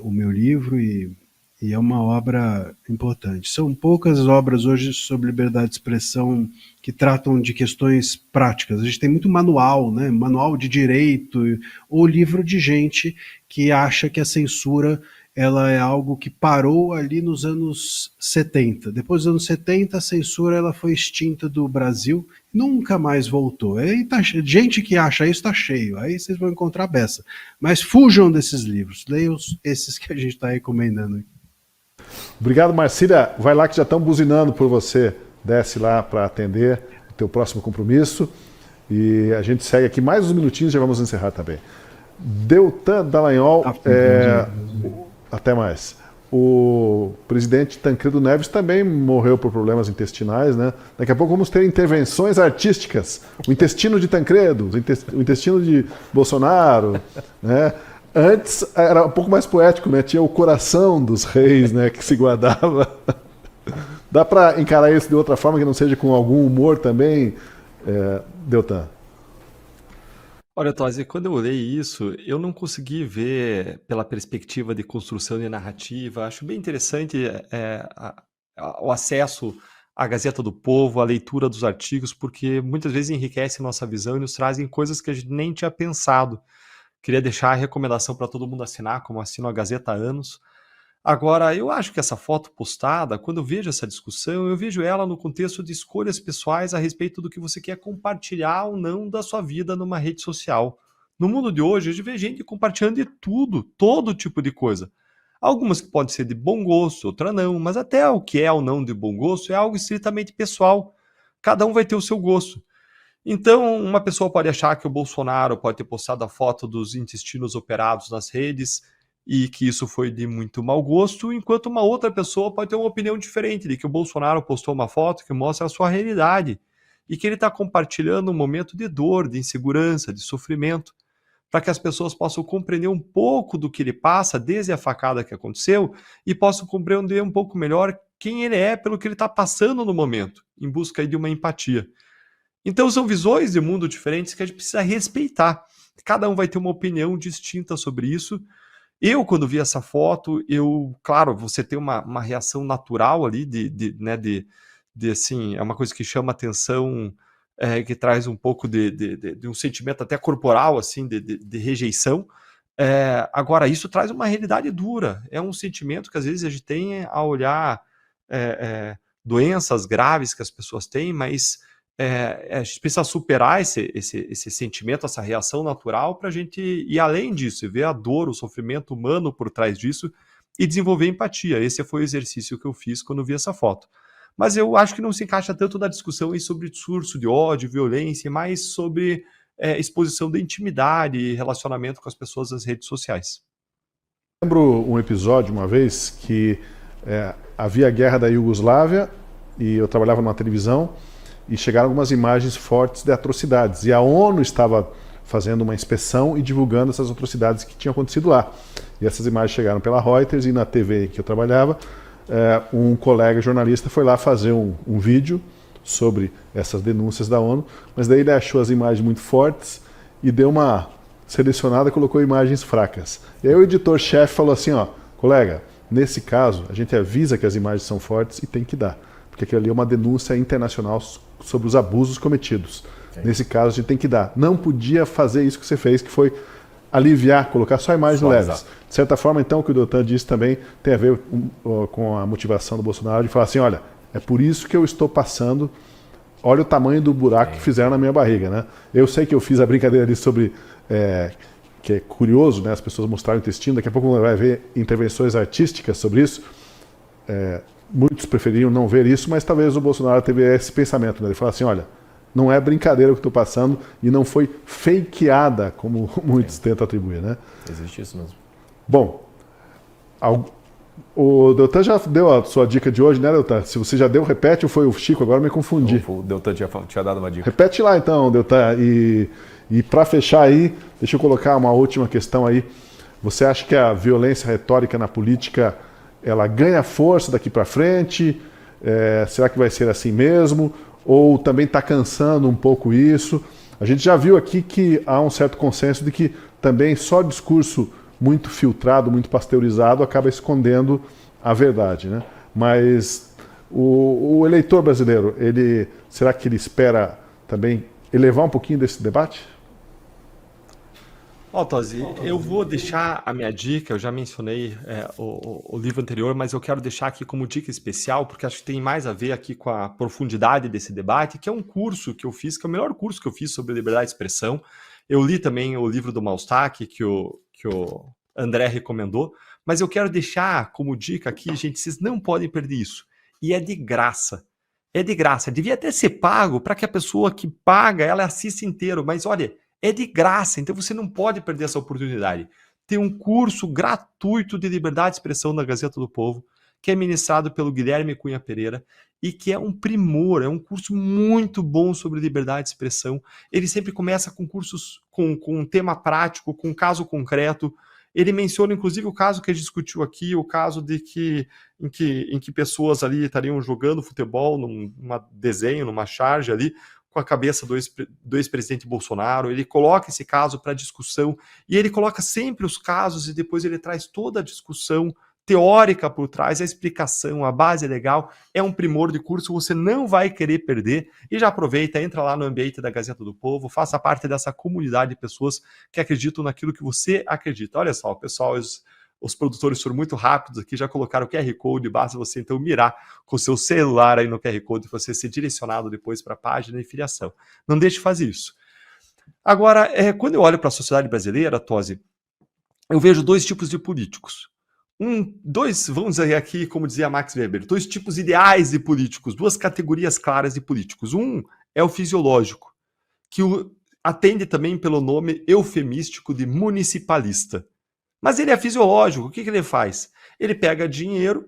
o meu livro, e é uma obra importante. São poucas obras hoje sobre liberdade de expressão que tratam de questões práticas. A gente tem muito manual, né? Manual de direito, ou livro de gente que acha que a censura ela é algo que parou ali nos anos 70. Depois dos anos 70, a censura ela foi extinta do Brasil, nunca mais voltou. Aí tá, gente que acha isso está cheio, aí vocês vão encontrar beça. Mas fujam desses livros, leiam esses que a gente está recomendando aqui. Obrigado, Marcília. Vai lá que já estão buzinando por você. Desce lá para atender o teu próximo compromisso. E a gente segue aqui mais uns minutinhos e já vamos encerrar também. Deltan Dallagnol, até mais. O presidente Tancredo Neves também morreu por problemas intestinais, né? Daqui a pouco vamos ter intervenções artísticas. O intestino de Tancredo, o intestino de Bolsonaro, né? Antes era um pouco mais poético, né? Tinha o coração dos reis, né, que se guardava. Dá para encarar isso de outra forma, que não seja com algum humor também, Deltan? Olha, Tosi, quando eu olhei isso, eu não consegui ver pela perspectiva de construção de narrativa. Acho bem interessante o acesso à Gazeta do Povo, a leitura dos artigos, porque muitas vezes enriquece nossa visão e nos trazem coisas que a gente nem tinha pensado. Queria deixar a recomendação para todo mundo assinar, como assino a Gazeta há anos. Agora, eu acho que essa foto postada, quando eu vejo essa discussão, eu vejo ela no contexto de escolhas pessoais a respeito do que você quer compartilhar ou não da sua vida numa rede social. No mundo de hoje, a gente vê gente compartilhando de tudo, todo tipo de coisa. Algumas que podem ser de bom gosto, outra não, mas até o que é ou não de bom gosto é algo estritamente pessoal. Cada um vai ter o seu gosto. Então, uma pessoa pode achar que o Bolsonaro pode ter postado a foto dos intestinos operados nas redes e que isso foi de muito mau gosto, enquanto uma outra pessoa pode ter uma opinião diferente, de que o Bolsonaro postou uma foto que mostra a sua realidade e que ele está compartilhando um momento de dor, de insegurança, de sofrimento, para que as pessoas possam compreender um pouco do que ele passa desde a facada que aconteceu e possam compreender um pouco melhor quem ele é pelo que ele está passando no momento, em busca de uma empatia. Então são visões de mundo diferentes que a gente precisa respeitar. Cada um vai ter uma opinião distinta sobre isso. Eu, quando vi essa foto, claro, você tem uma reação natural ali, assim, é uma coisa que chama atenção, que traz um pouco de um sentimento até corporal, assim, de rejeição. Agora, isso traz uma realidade dura, é um sentimento que às vezes a gente tem a olhar doenças graves que as pessoas têm, mas a gente precisa superar esse sentimento, essa reação natural para a gente ir além disso e ver a dor, o sofrimento humano por trás disso e desenvolver empatia. Esse foi o exercício que eu fiz quando vi essa foto. Mas eu acho que não se encaixa tanto na discussão aí sobre discurso de ódio, violência, mas sobre exposição da intimidade e relacionamento com as pessoas nas redes sociais. Lembro um episódio uma vez que havia a guerra da Iugoslávia e eu trabalhava numa televisão e chegaram algumas imagens fortes de atrocidades. E a ONU estava fazendo uma inspeção e divulgando essas atrocidades que tinham acontecido lá. E essas imagens chegaram pela Reuters e na TV que eu trabalhava, um colega jornalista foi lá fazer um vídeo sobre essas denúncias da ONU, mas daí ele achou as imagens muito fortes e deu uma selecionada e colocou imagens fracas. E aí o editor-chefe falou assim, colega, nesse caso a gente avisa que as imagens são fortes e tem que dar. Porque aquilo ali é uma denúncia internacional sobre os abusos cometidos. Sim. Nesse caso, a gente tem que dar. Não podia fazer isso que você fez, que foi aliviar, colocar só imagens leves. De certa forma, então, o que o Deltan disse também tem a ver com a motivação do Bolsonaro de falar assim, olha, é por isso que eu estou passando olha o tamanho do buraco que fizeram na minha barriga, né? Eu sei que eu fiz a brincadeira ali sobre, que é curioso, né? As pessoas mostrarem o intestino, daqui a pouco vai ver intervenções artísticas sobre isso. Muitos preferiam não ver isso, mas talvez o Bolsonaro teve esse pensamento, né? Ele falou assim, olha, não é brincadeira o que estou passando e não foi fakeada, como muitos tentam atribuir, né? Existe isso mesmo. Bom, o Deltan já deu a sua dica de hoje, né, Deltan? Se você já deu, repete, ou foi o Chico? Agora me confundi. O Deltan tinha dado uma dica. Repete lá então, Deltan. E para fechar aí, deixa eu colocar uma última questão aí. Você acha que a violência retórica na política, ela ganha força daqui para frente? Será que vai ser assim mesmo? Ou também está cansando um pouco isso? A gente já viu aqui que há um certo consenso de que também só discurso muito filtrado, muito pasteurizado, acaba escondendo a verdade, né? Mas o eleitor brasileiro, será que ele espera também elevar um pouquinho desse debate? Tosi, eu vou deixar a minha dica, eu já mencionei o livro anterior, mas eu quero deixar aqui como dica especial, porque acho que tem mais a ver aqui com a profundidade desse debate, que é um curso que eu fiz, que é o melhor curso que eu fiz sobre liberdade de expressão. Eu li também o livro do Malstack, que o André recomendou, mas eu quero deixar como dica aqui, gente, vocês não podem perder isso. E é de graça. É de graça. Devia até ser pago para que a pessoa que paga, ela assista inteiro, mas olha, é de graça, então você não pode perder essa oportunidade. Tem um curso gratuito de liberdade de expressão na Gazeta do Povo, que é ministrado pelo Guilherme Cunha Pereira, e que é um primor, é um curso muito bom sobre liberdade de expressão. Ele sempre começa com cursos com um tema prático, com um caso concreto. Ele menciona, inclusive, o caso que a gente discutiu aqui, o caso em que pessoas ali estariam jogando futebol num desenho, numa charge ali, com a cabeça do ex-presidente Bolsonaro. Ele coloca esse caso para discussão e ele coloca sempre os casos e depois ele traz toda a discussão teórica por trás, a explicação, a base legal. É um primor de curso, você não vai querer perder. E já aproveita, entra lá no ambiente da Gazeta do Povo, faça parte dessa comunidade de pessoas que acreditam naquilo que você acredita. Olha só, pessoal, os produtores foram muito rápidos aqui, já colocaram o QR Code, basta você então mirar com o seu celular aí no QR Code, para você ser direcionado depois para a página de filiação. Não deixe de fazer isso. Agora, quando eu olho para a sociedade brasileira, Tosi, eu vejo dois tipos de políticos. Vamos dizer aqui, como dizia Max Weber, dois tipos ideais de políticos, duas categorias claras de políticos. Um é o fisiológico, que atende também pelo nome eufemístico de municipalista. Mas ele é fisiológico, o que ele faz? Ele pega dinheiro,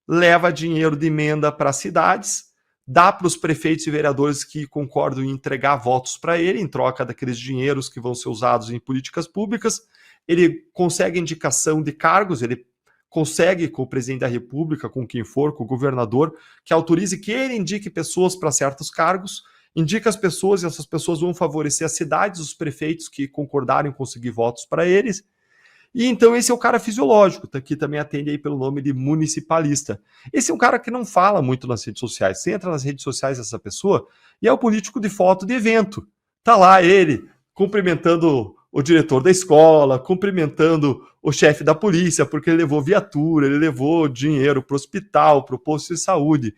leva dinheiro de emenda para as cidades, dá para os prefeitos e vereadores que concordam em entregar votos para ele, em troca daqueles dinheiros que vão ser usados em políticas públicas. Ele consegue indicação de cargos, ele consegue com o presidente da República, com quem for, com o governador, que autorize que ele indique pessoas para certos cargos, indica as pessoas e essas pessoas vão favorecer as cidades, os prefeitos que concordarem em conseguir votos para eles. E então esse é o cara fisiológico, que também atende aí pelo nome de municipalista. Esse é um cara que não fala muito nas redes sociais. Você entra nas redes sociais dessa pessoa e é o político de foto de evento. Tá lá ele cumprimentando o diretor da escola, cumprimentando o chefe da polícia, porque ele levou viatura, ele levou dinheiro para o hospital, para o posto de saúde.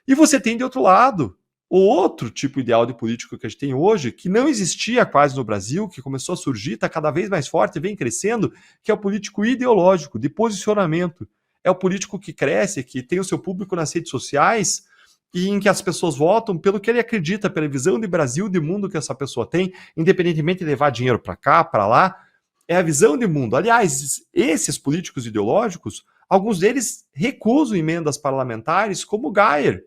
E você tem de outro lado o outro tipo ideal de político que a gente tem hoje, que não existia quase no Brasil, que começou a surgir, está cada vez mais forte e vem crescendo, que é o político ideológico, de posicionamento. É o político que cresce, que tem o seu público nas redes sociais e em que as pessoas votam pelo que ele acredita, pela visão de Brasil, de mundo que essa pessoa tem, independentemente de levar dinheiro para cá, para lá. É a visão de mundo. Aliás, esses políticos ideológicos, alguns deles recusam emendas parlamentares, como o Geyer.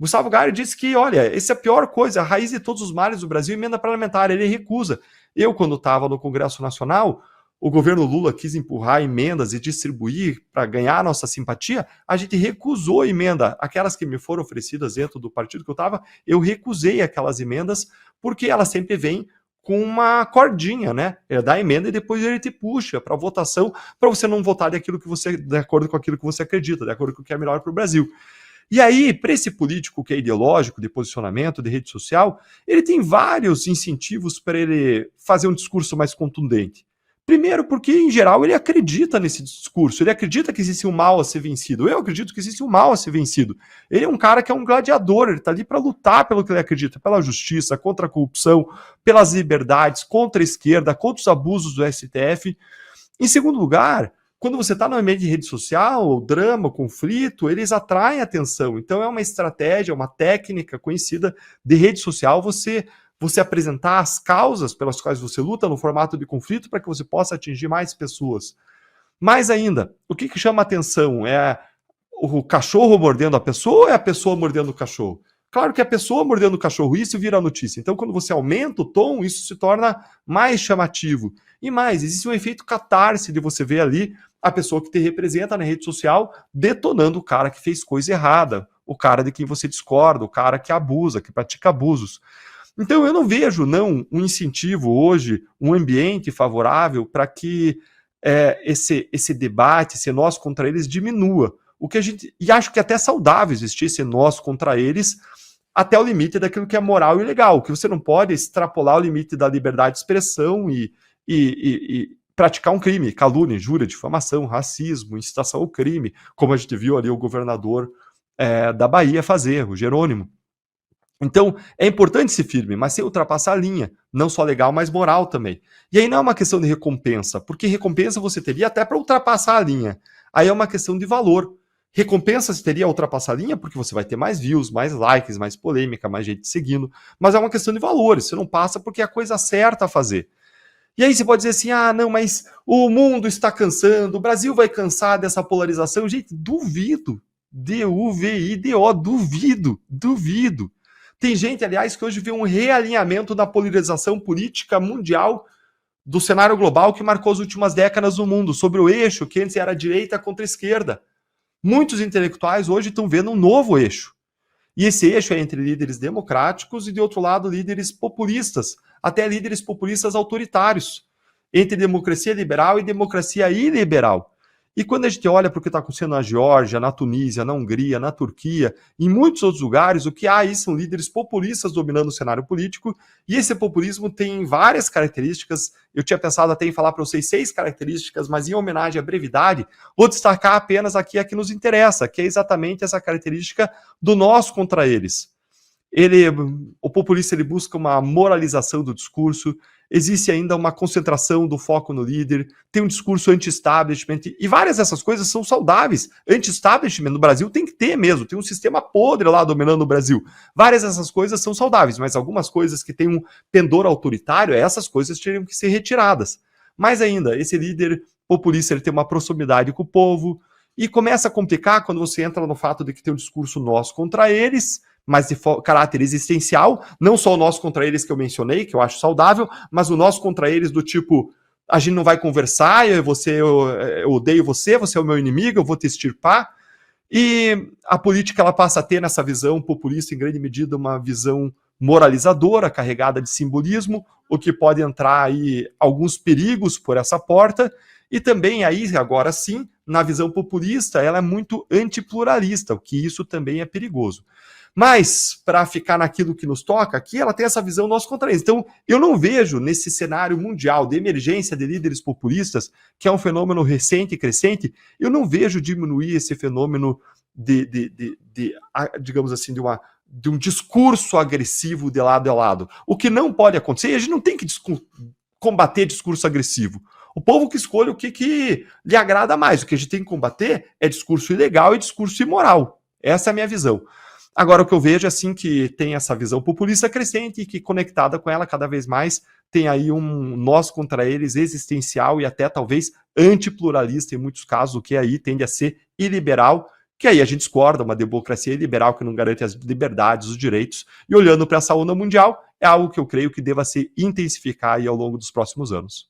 Gustavo Geyer disse que, olha, essa é a pior coisa, a raiz de todos os males do Brasil, emenda parlamentar, ele recusa. Eu, quando estava no Congresso Nacional, o governo Lula quis empurrar emendas e distribuir para ganhar nossa simpatia, a gente recusou a emenda. Aquelas que me foram oferecidas dentro do partido que eu estava, eu recusei aquelas emendas, porque elas sempre vêm com uma cordinha, né? Ele dá a emenda e depois ele te puxa para votação, para você não votar de acordo com aquilo que você acredita, de acordo com o que é melhor para o Brasil. E aí, para esse político que é ideológico, de posicionamento, de rede social, ele tem vários incentivos para ele fazer um discurso mais contundente. Primeiro porque, em geral, ele acredita nesse discurso, ele acredita que existe um mal a ser vencido. Eu acredito que existe um mal a ser vencido. Ele é um cara que é um gladiador, ele está ali para lutar pelo que ele acredita, pela justiça, contra a corrupção, pelas liberdades, contra a esquerda, contra os abusos do STF. Em segundo lugar, quando você está no ambiente de rede social, o drama, o conflito, eles atraem atenção. Então é uma estratégia, uma técnica conhecida de rede social, você apresentar as causas pelas quais você luta no formato de conflito para que você possa atingir mais pessoas. Mais ainda, o que chama atenção? É o cachorro mordendo a pessoa ou é a pessoa mordendo o cachorro? Claro que a pessoa mordendo o cachorro, isso vira notícia. Então, quando você aumenta o tom, isso se torna mais chamativo. E mais, existe um efeito catarse de você ver ali a pessoa que te representa na rede social detonando o cara que fez coisa errada, o cara de quem você discorda, o cara que abusa, que pratica abusos. Então eu não vejo um incentivo hoje, um ambiente favorável para que esse debate, esse nós contra eles diminua. E acho que é até saudável existir esse nós contra eles até o limite daquilo que é moral e legal, que você não pode extrapolar o limite da liberdade de expressão e praticar um crime, calúnia, injúria, difamação, racismo, incitação ao crime, como a gente viu ali o governador da Bahia fazer, o Jerônimo. Então, é importante ser firme, mas sem ultrapassar a linha, não só legal, mas moral também. E aí não é uma questão de recompensa, porque recompensa você teria até para ultrapassar a linha. Aí é uma questão de valor. Recompensa você teria a ultrapassar a linha porque você vai ter mais views, mais likes, mais polêmica, mais gente seguindo, mas é uma questão de valores, você não passa porque é a coisa certa a fazer. E aí você pode dizer assim, não, mas o mundo está cansando, o Brasil vai cansar dessa polarização. Gente, duvido, D-U-V-I-D-O, duvido. Tem gente, aliás, que hoje vê um realinhamento da polarização política mundial do cenário global que marcou as últimas décadas no mundo, sobre o eixo que antes era direita contra esquerda. Muitos intelectuais hoje estão vendo um novo eixo. E esse eixo é entre líderes democráticos e, de outro lado, líderes populistas, até líderes populistas autoritários, entre democracia liberal e democracia iliberal. E quando a gente olha para o que está acontecendo na Geórgia, na Tunísia, na Hungria, na Turquia, em muitos outros lugares, o que há aí são líderes populistas dominando o cenário político, e esse populismo tem várias características. Eu tinha pensado até em falar para vocês 6 características, mas em homenagem à brevidade, vou destacar apenas aqui a que nos interessa, que é exatamente essa característica do nós contra eles. O populista ele busca uma moralização do discurso, existe ainda uma concentração do foco no líder, tem um discurso anti-establishment, e várias dessas coisas são saudáveis. Anti-establishment no Brasil tem que ter mesmo, tem um sistema podre lá dominando o Brasil. Várias dessas coisas são saudáveis, mas algumas coisas que têm um pendor autoritário, essas coisas teriam que ser retiradas. Mais ainda, esse líder populista ele tem uma proximidade com o povo, e começa a complicar quando você entra no fato de que tem um discurso nós contra eles, mas de caráter existencial, não só o nós contra eles que eu mencionei, que eu acho saudável, mas o nós contra eles do tipo, a gente não vai conversar, eu odeio você é o meu inimigo, eu vou te extirpar. E a política ela passa a ter nessa visão populista, em grande medida, uma visão moralizadora, carregada de simbolismo, o que pode entrar aí alguns perigos por essa porta, e também aí, agora sim, na visão populista, ela é muito antipluralista, o que isso também é perigoso. Mas, para ficar naquilo que nos toca, aqui ela tem essa visão nós contra eles. Então, eu não vejo nesse cenário mundial de emergência de líderes populistas, que é um fenômeno recente e crescente, eu não vejo diminuir esse fenômeno digamos assim, de um discurso agressivo de lado a lado. O que não pode acontecer, e a gente não tem que combater discurso agressivo. O povo que escolhe o que lhe agrada mais. O que a gente tem que combater é discurso ilegal e discurso imoral. Essa é a minha visão. Agora, o que eu vejo é assim que tem essa visão populista crescente e que, conectada com ela cada vez mais, tem aí um nós contra eles existencial e até talvez antipluralista em muitos casos, o que aí tende a ser iliberal, que aí a gente discorda, uma democracia iliberal que não garante as liberdades, os direitos, e olhando para essa onda mundial, é algo que eu creio que deva se intensificar aí ao longo dos próximos anos.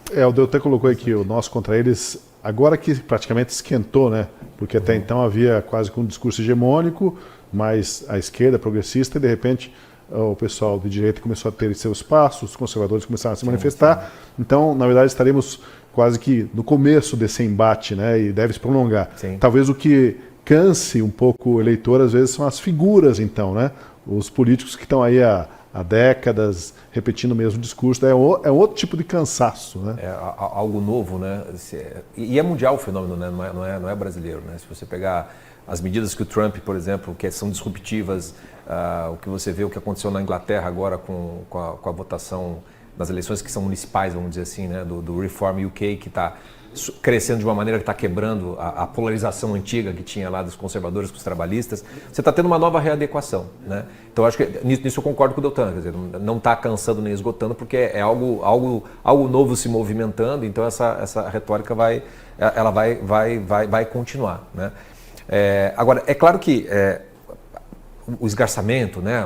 O Deltan colocou aqui o nós contra eles, agora que praticamente esquentou, né? Porque até então havia quase que um discurso hegemônico, mas a esquerda progressista, e de repente o pessoal de direita começou a ter seu espaço, os conservadores começaram a se manifestar. Então, na verdade, estaremos quase que no começo desse embate, né? E deve se prolongar. Sim. Talvez o que canse um pouco o eleitor, às vezes, são as figuras, então, né? Os políticos que estão aí há há décadas, repetindo o mesmo discurso. É outro tipo de cansaço, né? É algo novo, né? E é mundial o fenômeno, né? Não é brasileiro, né? Se você pegar as medidas que o Trump, por exemplo, que são disruptivas, o que você vê, o que aconteceu na Inglaterra agora com a votação nas eleições que são municipais, vamos dizer assim, né? Do Reform UK, que está crescendo de uma maneira que está quebrando a polarização antiga que tinha lá dos conservadores com os trabalhistas. Você está tendo uma nova readequação, né? Então, acho que nisso eu concordo com o Deltan, quer dizer, não está cansando nem esgotando, porque é algo novo se movimentando, então essa retórica vai continuar, né? Agora, é claro que o esgarçamento, né?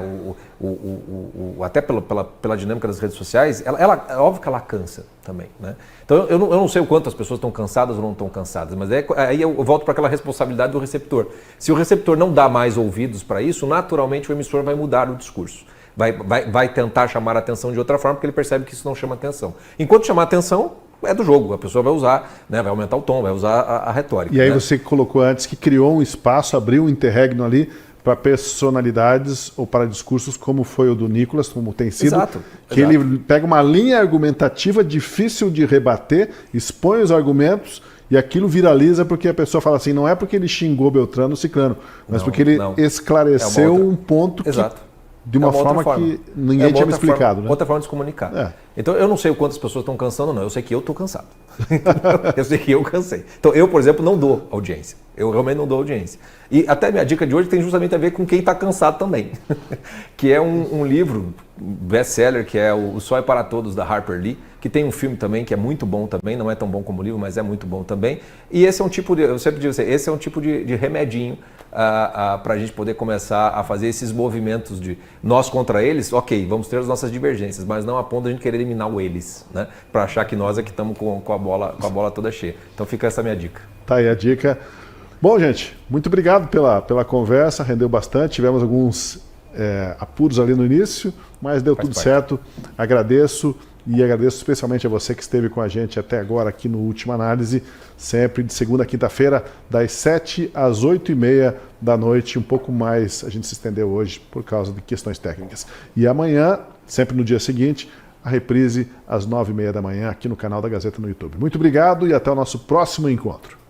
Até pela dinâmica das redes sociais, é óbvio que ela cansa também, né? Então eu não sei o quanto as pessoas estão cansadas ou não estão cansadas, mas aí eu volto para aquela responsabilidade do receptor. Se o receptor não dá mais ouvidos para isso, naturalmente o emissor vai mudar o discurso. Vai tentar chamar a atenção de outra forma, porque ele percebe que isso não chama atenção. Enquanto chamar atenção, é do jogo, a pessoa vai usar, né, vai aumentar o tom, vai usar a retórica. E aí, né? você colocou antes que criou um espaço, abriu um interregno ali para personalidades ou para discursos como foi o do Nicolas, como tem sido, Exato. Ele pega uma linha argumentativa difícil de rebater, expõe os argumentos e aquilo viraliza porque a pessoa fala assim, não é porque ele xingou Beltrano, Ciclano, mas porque ele esclareceu um ponto de uma forma que ninguém tinha me explicado. Outra forma de se comunicar. Então, eu não sei o quanto as pessoas estão cansando, não. Eu sei que eu estou cansado. Eu sei que eu cansei. Então, eu, por exemplo, não dou audiência. Eu realmente não dou audiência. E até a minha dica de hoje tem justamente a ver com quem está cansado também. Que é um livro best-seller, que é O Sol é para Todos, da Harper Lee, que tem um filme também, que é muito bom também, não é tão bom como o livro, mas é muito bom também. E esse é um tipo de, eu sempre digo assim, esse é um tipo de remedinho para a gente poder começar a fazer esses movimentos de nós contra eles. Ok, vamos ter as nossas divergências, mas não a ponto de a gente querer eliminar o eles, né? Para achar que nós é que estamos com a bola toda cheia. Então fica essa minha dica. Tá aí a dica. Bom, gente, muito obrigado pela conversa, rendeu bastante, tivemos alguns apuros ali no início, mas deu tudo certo. Agradeço e agradeço especialmente a você que esteve com a gente até agora aqui no Última Análise, sempre de segunda a quinta-feira, das 7 às 8h30 da noite, um pouco mais, a gente se estendeu hoje por causa de questões técnicas. E amanhã, sempre no dia seguinte, a reprise às 9h30 da manhã aqui no canal da Gazeta no YouTube. Muito obrigado e até o nosso próximo encontro.